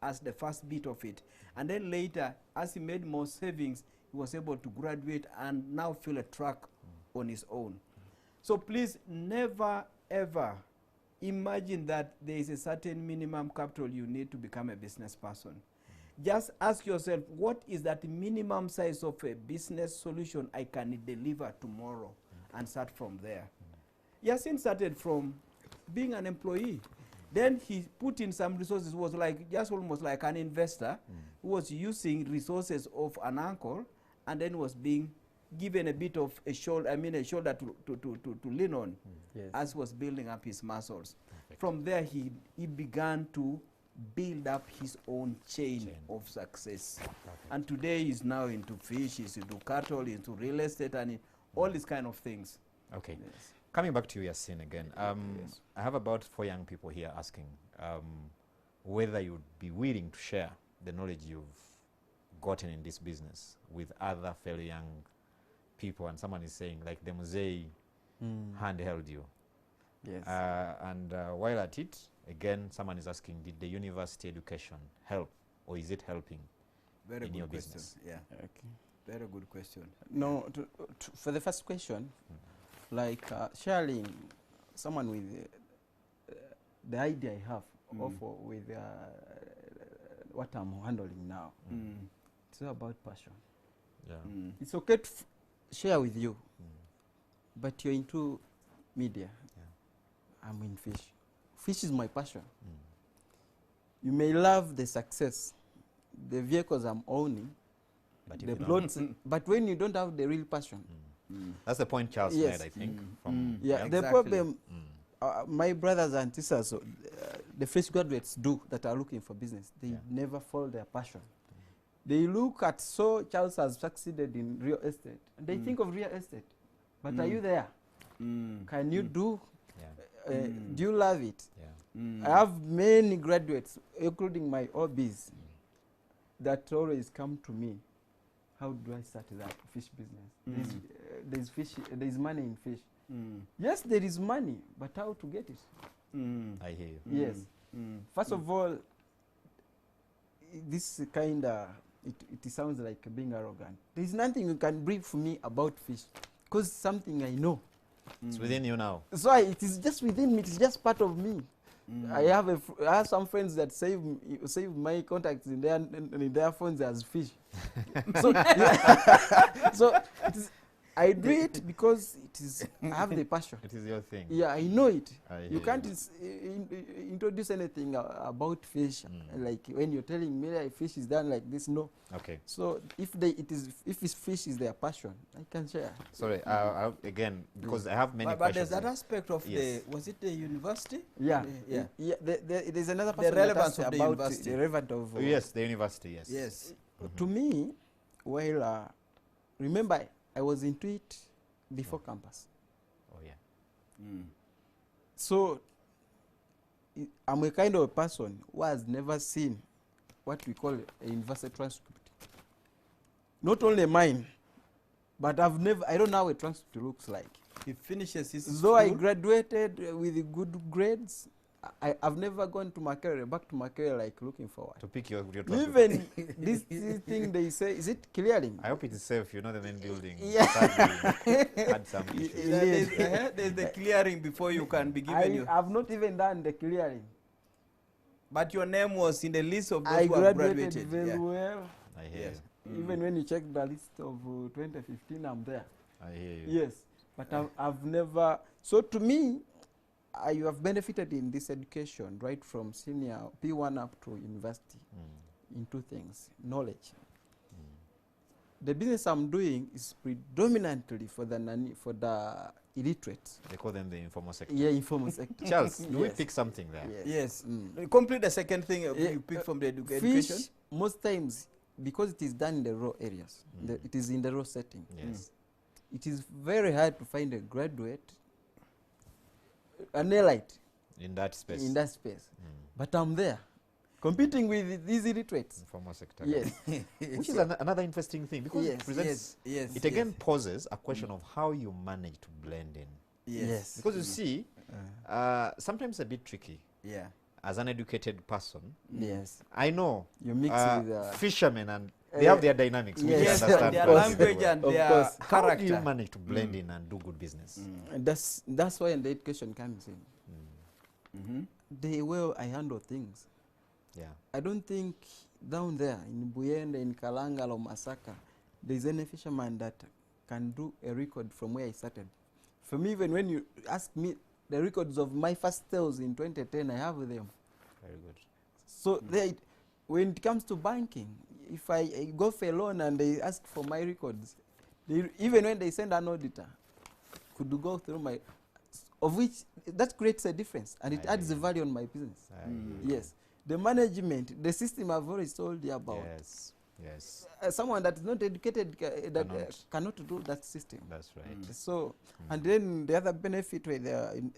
[SPEAKER 2] as the first bit of it. And then later, as he made more savings, he was able to graduate and now fill a truck on his own. So please never ever imagine that there is a certain minimum capital you need to become a business person. Just ask yourself, what is that minimum size of a business solution I can deliver tomorrow, and start from there. Yasin started from being an employee. Then he put in some resources, was like just almost like an investor who was using resources of an uncle, and then was being given a bit of a shoulder, a shoulder to lean on, as was building up his muscles. Perfect. From there, he began to build up his own chain of success. Perfect. And today he's now into fish, he's into cattle, into real estate, and all these kind of things.
[SPEAKER 1] Okay. Yes. Coming back to Yasin again, I have about 4 young people here asking whether you'd be willing to share the knowledge you've gotten in this business with other fairly young people, and someone is saying, like the Muzei handheld you. Yes. And while at it, again, someone is asking, did the university education help, or is it helping in your business?
[SPEAKER 2] Yeah. Okay. Very good question.
[SPEAKER 3] No, for the first question, like sharing someone with the idea I have, also with what I'm handling now. It's all about passion. Yeah. It's okay to share with you, but you're into media. Yeah. I'm in fish. Fish is my passion. You may love the success, the vehicles I'm owning, but the plots, but when you don't have the real passion.
[SPEAKER 1] That's the point Charles made, I think.
[SPEAKER 3] Yeah, exactly. The problem my brothers and sisters, the fresh graduates do that are looking for business, they never follow their passion. They look at, so Charles has succeeded in real estate, and they think of real estate, but are you there? Can you do? Do you love it? I have many graduates, including my OBs, that always come to me. How do I start that fish business? There's fish. There's money in fish. Yes, there is money, but how to get it?
[SPEAKER 1] I hear you.
[SPEAKER 3] Yes. First of all, this kind of it sounds like being arrogant. There is nothing you can brief me about fish, because something I know.
[SPEAKER 1] It's within you now.
[SPEAKER 3] So it is just within me. It's just part of me. I have some friends that save my contacts in their phones as fish. So, so I do it because it is, I have the passion.
[SPEAKER 1] It is your thing.
[SPEAKER 3] Yeah, I know it.
[SPEAKER 1] I
[SPEAKER 3] You
[SPEAKER 1] hear
[SPEAKER 3] can't introduce anything about fish, like when you're telling me like fish is done like this. No.
[SPEAKER 1] Okay.
[SPEAKER 3] So if fish is their passion, I can share.
[SPEAKER 1] Sorry. Again, because I have many
[SPEAKER 2] But
[SPEAKER 1] questions.
[SPEAKER 2] there's that aspect of
[SPEAKER 1] Yes.
[SPEAKER 2] was it the university?
[SPEAKER 3] Yeah.
[SPEAKER 2] Yeah.
[SPEAKER 3] There's another
[SPEAKER 2] The
[SPEAKER 3] person
[SPEAKER 2] relevance
[SPEAKER 3] that
[SPEAKER 2] of the
[SPEAKER 3] about
[SPEAKER 2] university.
[SPEAKER 3] the relevance of.
[SPEAKER 1] Oh, yes, the university. Yes.
[SPEAKER 2] Yes.
[SPEAKER 3] To me, well, remember I was into it before campus.
[SPEAKER 1] Oh yeah.
[SPEAKER 3] So I'm a kind of a person who has never seen what we call a university transcript. Not only mine, but I don't know how a transcript looks like.
[SPEAKER 2] He finishes his
[SPEAKER 3] Though I
[SPEAKER 2] school.
[SPEAKER 3] graduated with good grades, I've never gone to back to Makerere like looking forward.
[SPEAKER 1] To pick your transcript.
[SPEAKER 3] Even this thing they say, is it clearing?
[SPEAKER 1] I hope it is safe. You know the main building.
[SPEAKER 3] Yeah.
[SPEAKER 1] Sadly, had some issues.
[SPEAKER 2] There's the clearing before you can be given
[SPEAKER 3] I
[SPEAKER 2] your.
[SPEAKER 3] have not even done the clearing.
[SPEAKER 2] But your name was in the list of those
[SPEAKER 3] I
[SPEAKER 2] who have
[SPEAKER 3] graduated
[SPEAKER 2] graduated.
[SPEAKER 3] very
[SPEAKER 2] Yeah.
[SPEAKER 3] well.
[SPEAKER 1] I hear
[SPEAKER 2] Yes.
[SPEAKER 3] Even when you check the list of 2015, I'm there.
[SPEAKER 1] you. I hear you.
[SPEAKER 3] Yes, but I've never. So to me, you have benefited in this education right from senior P1 up to university in two things: knowledge. The business I'm doing is predominantly for the illiterate.
[SPEAKER 1] They call them the informal sector.
[SPEAKER 3] Yeah, informal sector.
[SPEAKER 1] Charles, do we
[SPEAKER 3] Yes.
[SPEAKER 1] pick something there?
[SPEAKER 2] Yes.
[SPEAKER 3] Mm.
[SPEAKER 2] Complete the second thing
[SPEAKER 3] Yeah,
[SPEAKER 2] you picked from the education.
[SPEAKER 3] Fish, most times, because it is done in the raw areas, it is in the raw setting.
[SPEAKER 1] Yes.
[SPEAKER 3] It is very hard to find a graduate, an elite
[SPEAKER 1] In that space.
[SPEAKER 3] in that space. But I'm there, competing with these illiterates.
[SPEAKER 1] Informal sector.
[SPEAKER 3] Yes.
[SPEAKER 1] Which is another interesting thing because
[SPEAKER 3] Yes,
[SPEAKER 1] it presents.
[SPEAKER 2] Yes.
[SPEAKER 1] It again poses a question of how you manage to blend in.
[SPEAKER 3] Yes.
[SPEAKER 1] Because you see, sometimes a bit tricky.
[SPEAKER 2] Yeah.
[SPEAKER 1] As an educated person,
[SPEAKER 3] Yes.
[SPEAKER 1] I know
[SPEAKER 3] You mix with
[SPEAKER 1] fishermen and they have their dynamics. which
[SPEAKER 3] yes,
[SPEAKER 1] I
[SPEAKER 2] Yes,
[SPEAKER 1] understand
[SPEAKER 2] their
[SPEAKER 1] very
[SPEAKER 2] language
[SPEAKER 1] well.
[SPEAKER 2] and
[SPEAKER 3] Of
[SPEAKER 2] their
[SPEAKER 3] course.
[SPEAKER 1] How do you
[SPEAKER 2] character.
[SPEAKER 1] manage to blend in and do good business?
[SPEAKER 3] And that's why the education comes in. The way I handle things.
[SPEAKER 1] Yeah.
[SPEAKER 3] I don't think down there in Buyende, in Kalanga or Masaka, there's any fisherman that can do a record from where I started. For me, even when you ask me the records of my first sales in 2010, I have them.
[SPEAKER 1] Very good.
[SPEAKER 3] So when it comes to banking, if I go for a loan and they ask for my records, even when they send an auditor, could go through my, of which that creates a difference and it adds a value on my business. Yes. The management, the system I've already told you about.
[SPEAKER 1] Yes. Yes.
[SPEAKER 3] Someone that is not educated cannot do that system.
[SPEAKER 1] That's right.
[SPEAKER 3] So, and then the other benefit with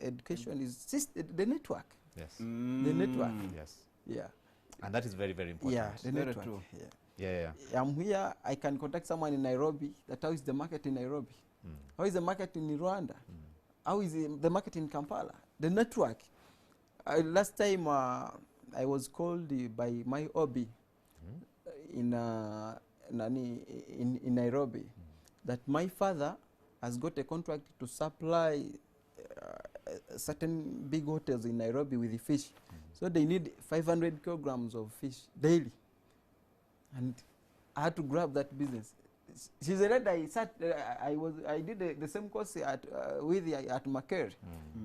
[SPEAKER 3] education is the network.
[SPEAKER 1] Yes.
[SPEAKER 3] The network.
[SPEAKER 1] Yes.
[SPEAKER 3] Yeah.
[SPEAKER 1] And that is very, very important.
[SPEAKER 3] Yeah, the
[SPEAKER 2] Very
[SPEAKER 3] network.
[SPEAKER 2] true.
[SPEAKER 3] Yeah.
[SPEAKER 1] Yeah.
[SPEAKER 3] I'm here, I can contact someone in Nairobi, that how is the market in Nairobi? How is the market in Rwanda? How is the market in Kampala? The network. Last time I was called by my OB in Nairobi that my father has got a contract to supply certain big hotels in Nairobi with the fish. So they need 500 kilograms of fish daily. And I had to grab that business. She's a lady I did the same course with at Makerere.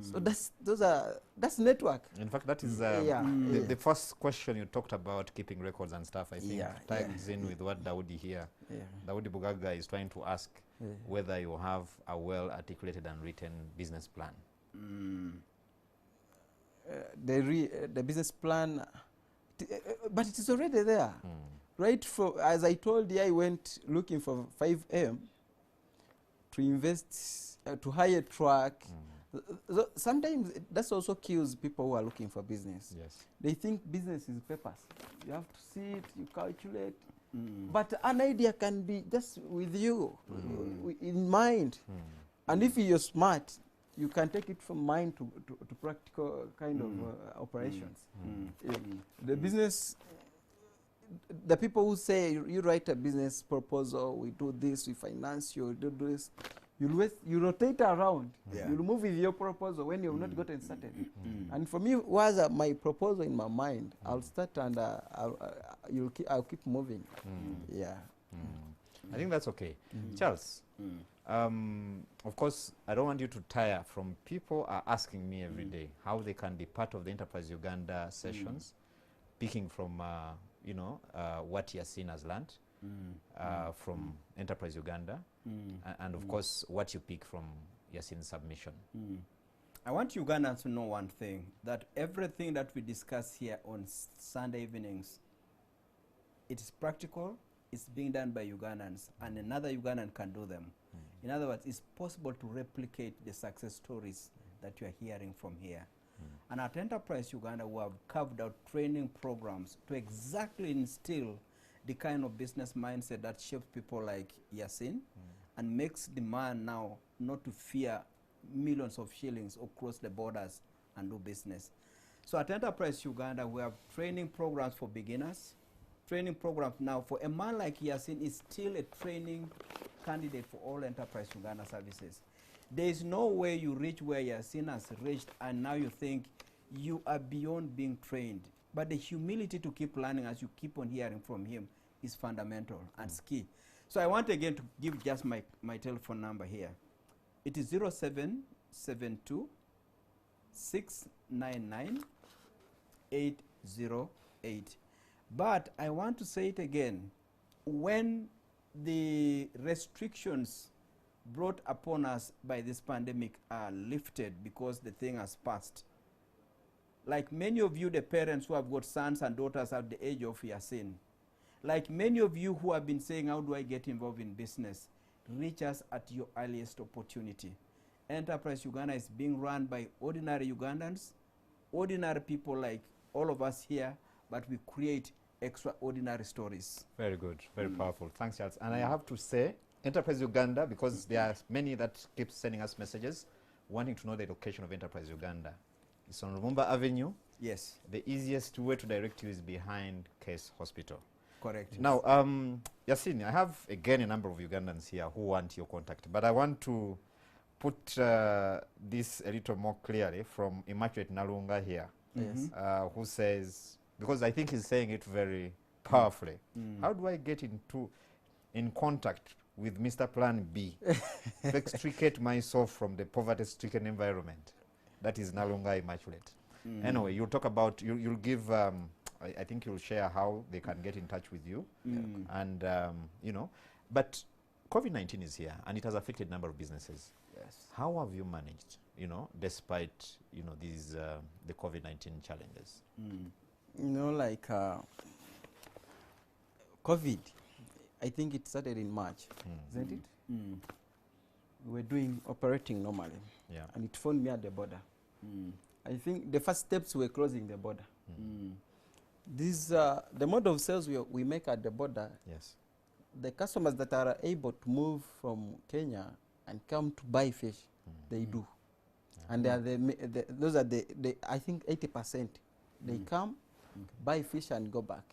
[SPEAKER 3] So that's network.
[SPEAKER 1] In fact, that is the first question you talked about, keeping records and stuff, I think ties in with what Daudi here. Daudi Bugaga is trying to ask whether you have a well-articulated and written business plan.
[SPEAKER 3] The business plan, but it is already there. Right, as I told you, I went looking for 5M to invest, to hire a truck. Sometimes that also kills people who are looking for business.
[SPEAKER 1] Yes.
[SPEAKER 3] They think business is papers. You have to see it, you calculate. But an idea can be just with you, in mind. And if you're smart, you can take it from mind to practical kind of operations. The business, the people who say you write a business proposal, we do this, we finance you, do this, you rotate around. You'll move with your proposal when you've not gotten started. And for me, was my proposal in my mind, I'll start and I'll keep moving. Yeah.
[SPEAKER 1] I think that's okay. Charles, Of course, I don't want you to tire from people are asking me every day how they can be part of the Enterprise Uganda sessions, picking from, you know, what Yasin has learned from Enterprise Uganda, and of course, what you pick from Yasin's submission.
[SPEAKER 2] I want Ugandans to know one thing, that everything that we discuss here on Sunday evenings, it is practical, it's being done by Ugandans, and another Ugandan can do them. In other words, it's possible to replicate the success stories that you are hearing from here. And at Enterprise Uganda, we have carved out training programs to exactly instill the kind of business mindset that shapes people like Yasin and makes the man now not to fear millions of shillings or cross the borders and do business. So at Enterprise Uganda, we have training programs for beginners. Training program now for a man like Yasin is still a training candidate for all Enterprise Uganda services. There is no way you reach where Yasin has reached and now you think you are beyond being trained. But the humility to keep learning as you keep on hearing from him is fundamental and key. So I want again to give just my telephone number here. It is 0772 699 808. But I want to say it again, when the restrictions brought upon us by this pandemic are lifted because the thing has passed, like many of you, the parents who have got sons and daughters at the age of Yasin, like many of you who have been saying, how do I get involved in business? Reach us at your earliest opportunity. Enterprise Uganda is being run by ordinary Ugandans, ordinary people like all of us here, but we create extraordinary stories.
[SPEAKER 1] Very good, very powerful. Thanks, Charles. And I have to say, Enterprise Uganda, because there are many that keep sending us messages wanting to know the location of Enterprise Uganda. It's on Lumumba Avenue.
[SPEAKER 2] Yes.
[SPEAKER 1] The easiest way to direct you is behind Case Hospital.
[SPEAKER 2] Correct.
[SPEAKER 1] Now, Yasin, I have again a number of Ugandans here who want your contact, but I want to put this a little more clearly from Immaculate Nalunga here, who says, because I think he's saying it very powerfully. How do I get in contact with Mr. Plan B to extricate myself from the poverty-stricken environment? That is Nalunga Immaculate. Anyway, you'll talk about, you'll give, I think you'll share how they can get in touch with you. And, you know, but COVID-19 is here and it has affected a number of businesses.
[SPEAKER 2] Yes.
[SPEAKER 1] How have you managed, you know, despite, you know, these, the COVID-19 challenges?
[SPEAKER 3] You know, like COVID, I think it started in March, isn't it? We were operating normally, and it found me at the border. I think the first steps were closing the border. The mode of sales we make at the border, the customers that are able to move from Kenya and come to buy fish, they do. And they are those are I think 80%. They come, buy fish and go back.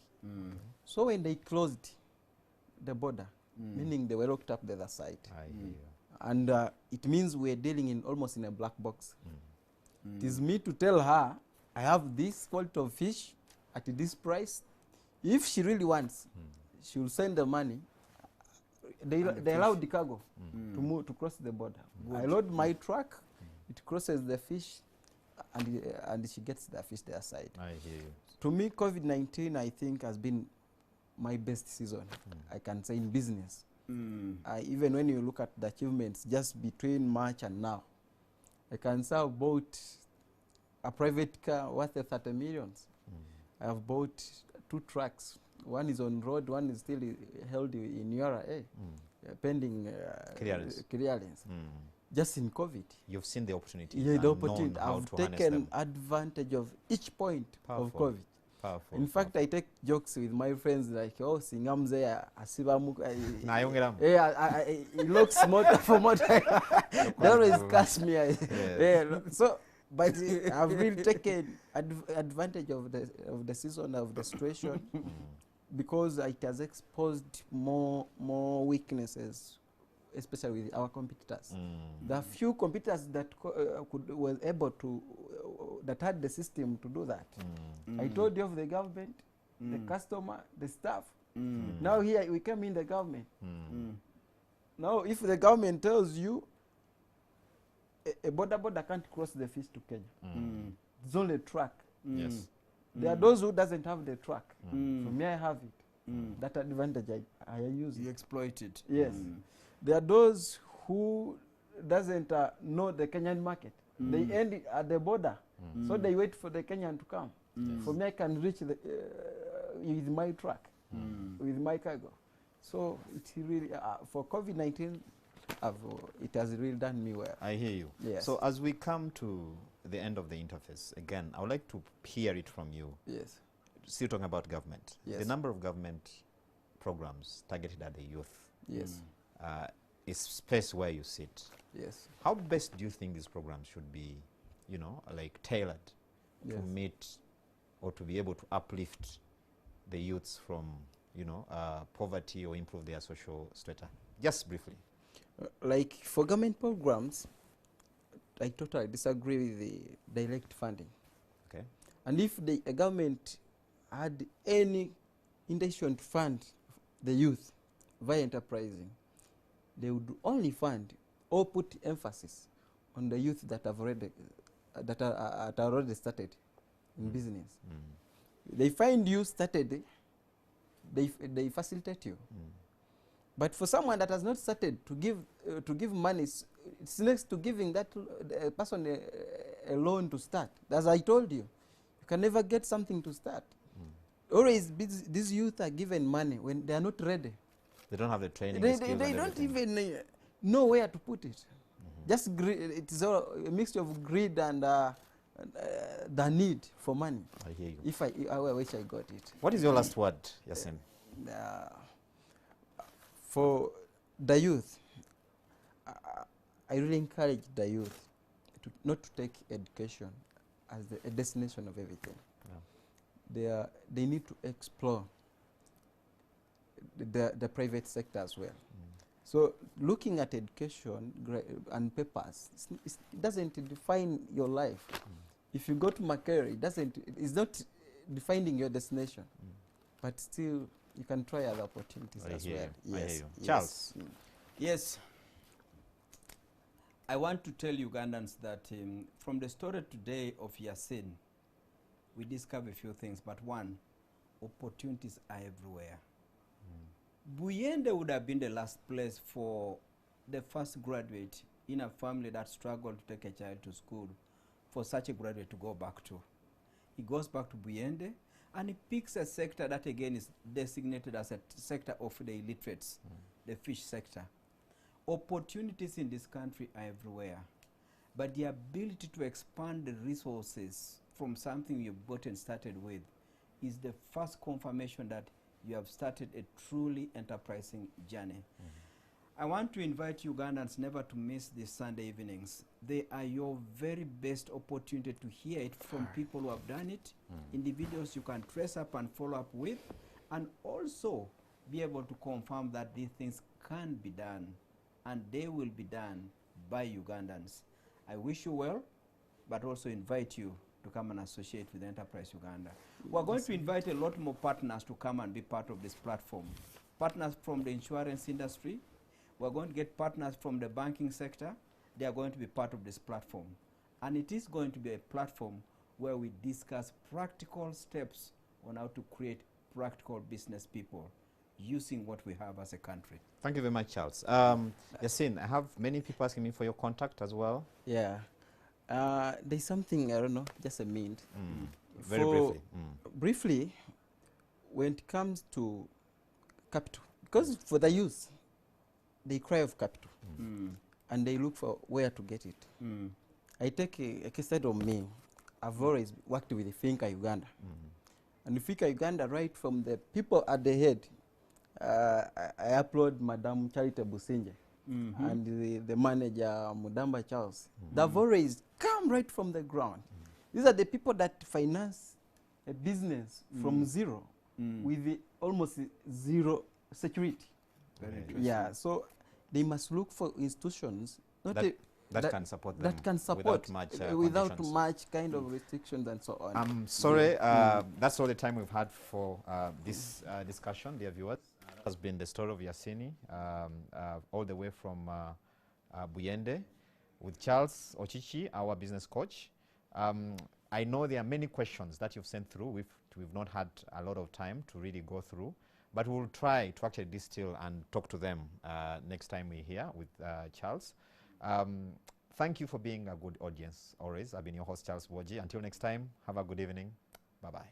[SPEAKER 3] So when they closed the border, meaning they were locked up the other side. And it means we're dealing almost in a black box. It is me to tell her, I have this quality of fish at this price. If she really wants, she will send the money. They allow the cargo to cross the border. I load my truck, it crosses the fish, and she gets the fish their side.
[SPEAKER 1] I hear you.
[SPEAKER 3] To me, COVID-19, I think, has been my best season, I can say, in business. Even when you look at the achievements just between March and now, I can say I've bought a private car worth 30 millions. I have bought 2 trucks. One is on road, one is still held in URA, pending clearance. Just in COVID.
[SPEAKER 1] You've seen the opportunity.
[SPEAKER 3] Yeah, the opportunity. I've taken advantage of each point of COVID.
[SPEAKER 1] Powerful.
[SPEAKER 3] In fact, I take jokes with my friends like, oh, Singamze, Asibamu. He looks smarter from what they always curse me. So, but I've really taken advantage of the season, of the situation, because it has exposed more weaknesses, especially with our competitors. The few competitors that were able to, that had the system to do that. I told you of the government, the customer, the staff. Now here we came in the government. Now, if the government tells you a border can't cross the fish to Kenya, it's only a truck.
[SPEAKER 1] Yes.
[SPEAKER 3] There are those who doesn't have the truck. For me, I have it. That advantage I use
[SPEAKER 2] You
[SPEAKER 3] it.
[SPEAKER 2] exploit it.
[SPEAKER 3] Yes. There are those who doesn't know the Kenyan market. They end it at the border, so they wait for the Kenyan to come. For me, I can reach the, with my truck, with my cargo. So it's really for COVID-19, it has really done me well.
[SPEAKER 1] I hear you.
[SPEAKER 3] Yes.
[SPEAKER 1] So as we come to the end of the interface, again, I would like to hear it from you.
[SPEAKER 3] Yes.
[SPEAKER 1] Still talking about government.
[SPEAKER 3] Yes.
[SPEAKER 1] The number of government programs targeted at the youth
[SPEAKER 3] Yes.
[SPEAKER 1] is space where you sit.
[SPEAKER 3] Yes.
[SPEAKER 1] How best do you think these programs should be, you know, like tailored to
[SPEAKER 3] Yes.
[SPEAKER 1] meet or to be able to uplift the youths from, you know, poverty or improve their social strata? Just briefly.
[SPEAKER 3] Like for government programs, I totally disagree with the direct funding.
[SPEAKER 1] Okay.
[SPEAKER 3] And if the government had any intention to fund the youth via enterprising, they would only fund or put emphasis on the youth that have already that are already started in business. They find you started, they facilitate you. But for someone that has not started to give money, it's next to giving that person a loan to start. As I told you, you can never get something to start. Always these youth are given money when they are not ready.
[SPEAKER 1] They don't have the training.
[SPEAKER 3] They
[SPEAKER 1] skills and
[SPEAKER 3] don't
[SPEAKER 1] everything.
[SPEAKER 3] even know where to put it. Just it is all a mixture of greed and the need for money.
[SPEAKER 1] I hear you.
[SPEAKER 3] If I wish I got it.
[SPEAKER 1] What is your last word, Yasin?
[SPEAKER 3] For the youth, I really encourage the youth not to take education as a destination of everything. They need to explore the private sector as well. So looking at education and papers, it doesn't define your life. If you go to Makere, it's not defining your destination, but still you can try other opportunities as well.
[SPEAKER 1] Yes. I hear you.
[SPEAKER 3] Yes.
[SPEAKER 1] Charles.
[SPEAKER 2] Yes. I want to tell Ugandans that from the story today of Yasin, we discover a few things, but one, opportunities are everywhere. Buyende would have been the last place for the first graduate in a family that struggled to take a child to school for such a graduate to go back to. He goes back to Buyende and he picks a sector that again is designated as a sector of the illiterates, the fish sector. Opportunities in this country are everywhere, but the ability to expand the resources from something you've gotten started with is the first confirmation that you have started a truly enterprising journey. I want to invite Ugandans never to miss these Sunday evenings. They are your very best opportunity to hear it from people who have done it, individuals you can trace up and follow up with, and also be able to confirm that these things can be done, and they will be done by Ugandans. I wish you well, but also invite you to come and associate with Enterprise Uganda. We're going to invite a lot more partners to come and be part of this platform. Partners from the insurance industry. We're going to get partners from the banking sector. They are going to be part of this platform. And it is going to be a platform where we discuss practical steps on how to create practical business people using what we have as a country.
[SPEAKER 1] Thank you very much, Charles. Yasin, I have many people asking me for your contact as well.
[SPEAKER 3] Yeah. There's something, I don't know, just a mint.
[SPEAKER 1] Very briefly.
[SPEAKER 3] Briefly, when it comes to capital, because for the youth, they cry of capital, and they look for where to get it. I take a case study of me. I've always worked with Finca Uganda. And Finca Uganda, right from the people at the head, I upload Madam Charity Businje and the manager, Mudamba Charles. They've always come right from the ground. These are the people that finance a business from zero with almost zero security.
[SPEAKER 2] Very interesting.
[SPEAKER 3] Yeah, so they must look for institutions
[SPEAKER 1] that can support them
[SPEAKER 3] that can support
[SPEAKER 1] without
[SPEAKER 3] much kind of restrictions and so on.
[SPEAKER 1] I'm sorry, that's all the time we've had for this discussion, dear viewers. has been the story of Yasini, all the way from Buyende, with Charles Ocici, our business coach. I know there are many questions that you've sent through. We've not had a lot of time to really go through, but we'll try to actually distill and talk to them next time we're here with Charles. Thank you for being a good audience always. I've been your host, Charles Boji. Until next time, have a good evening. Bye-bye.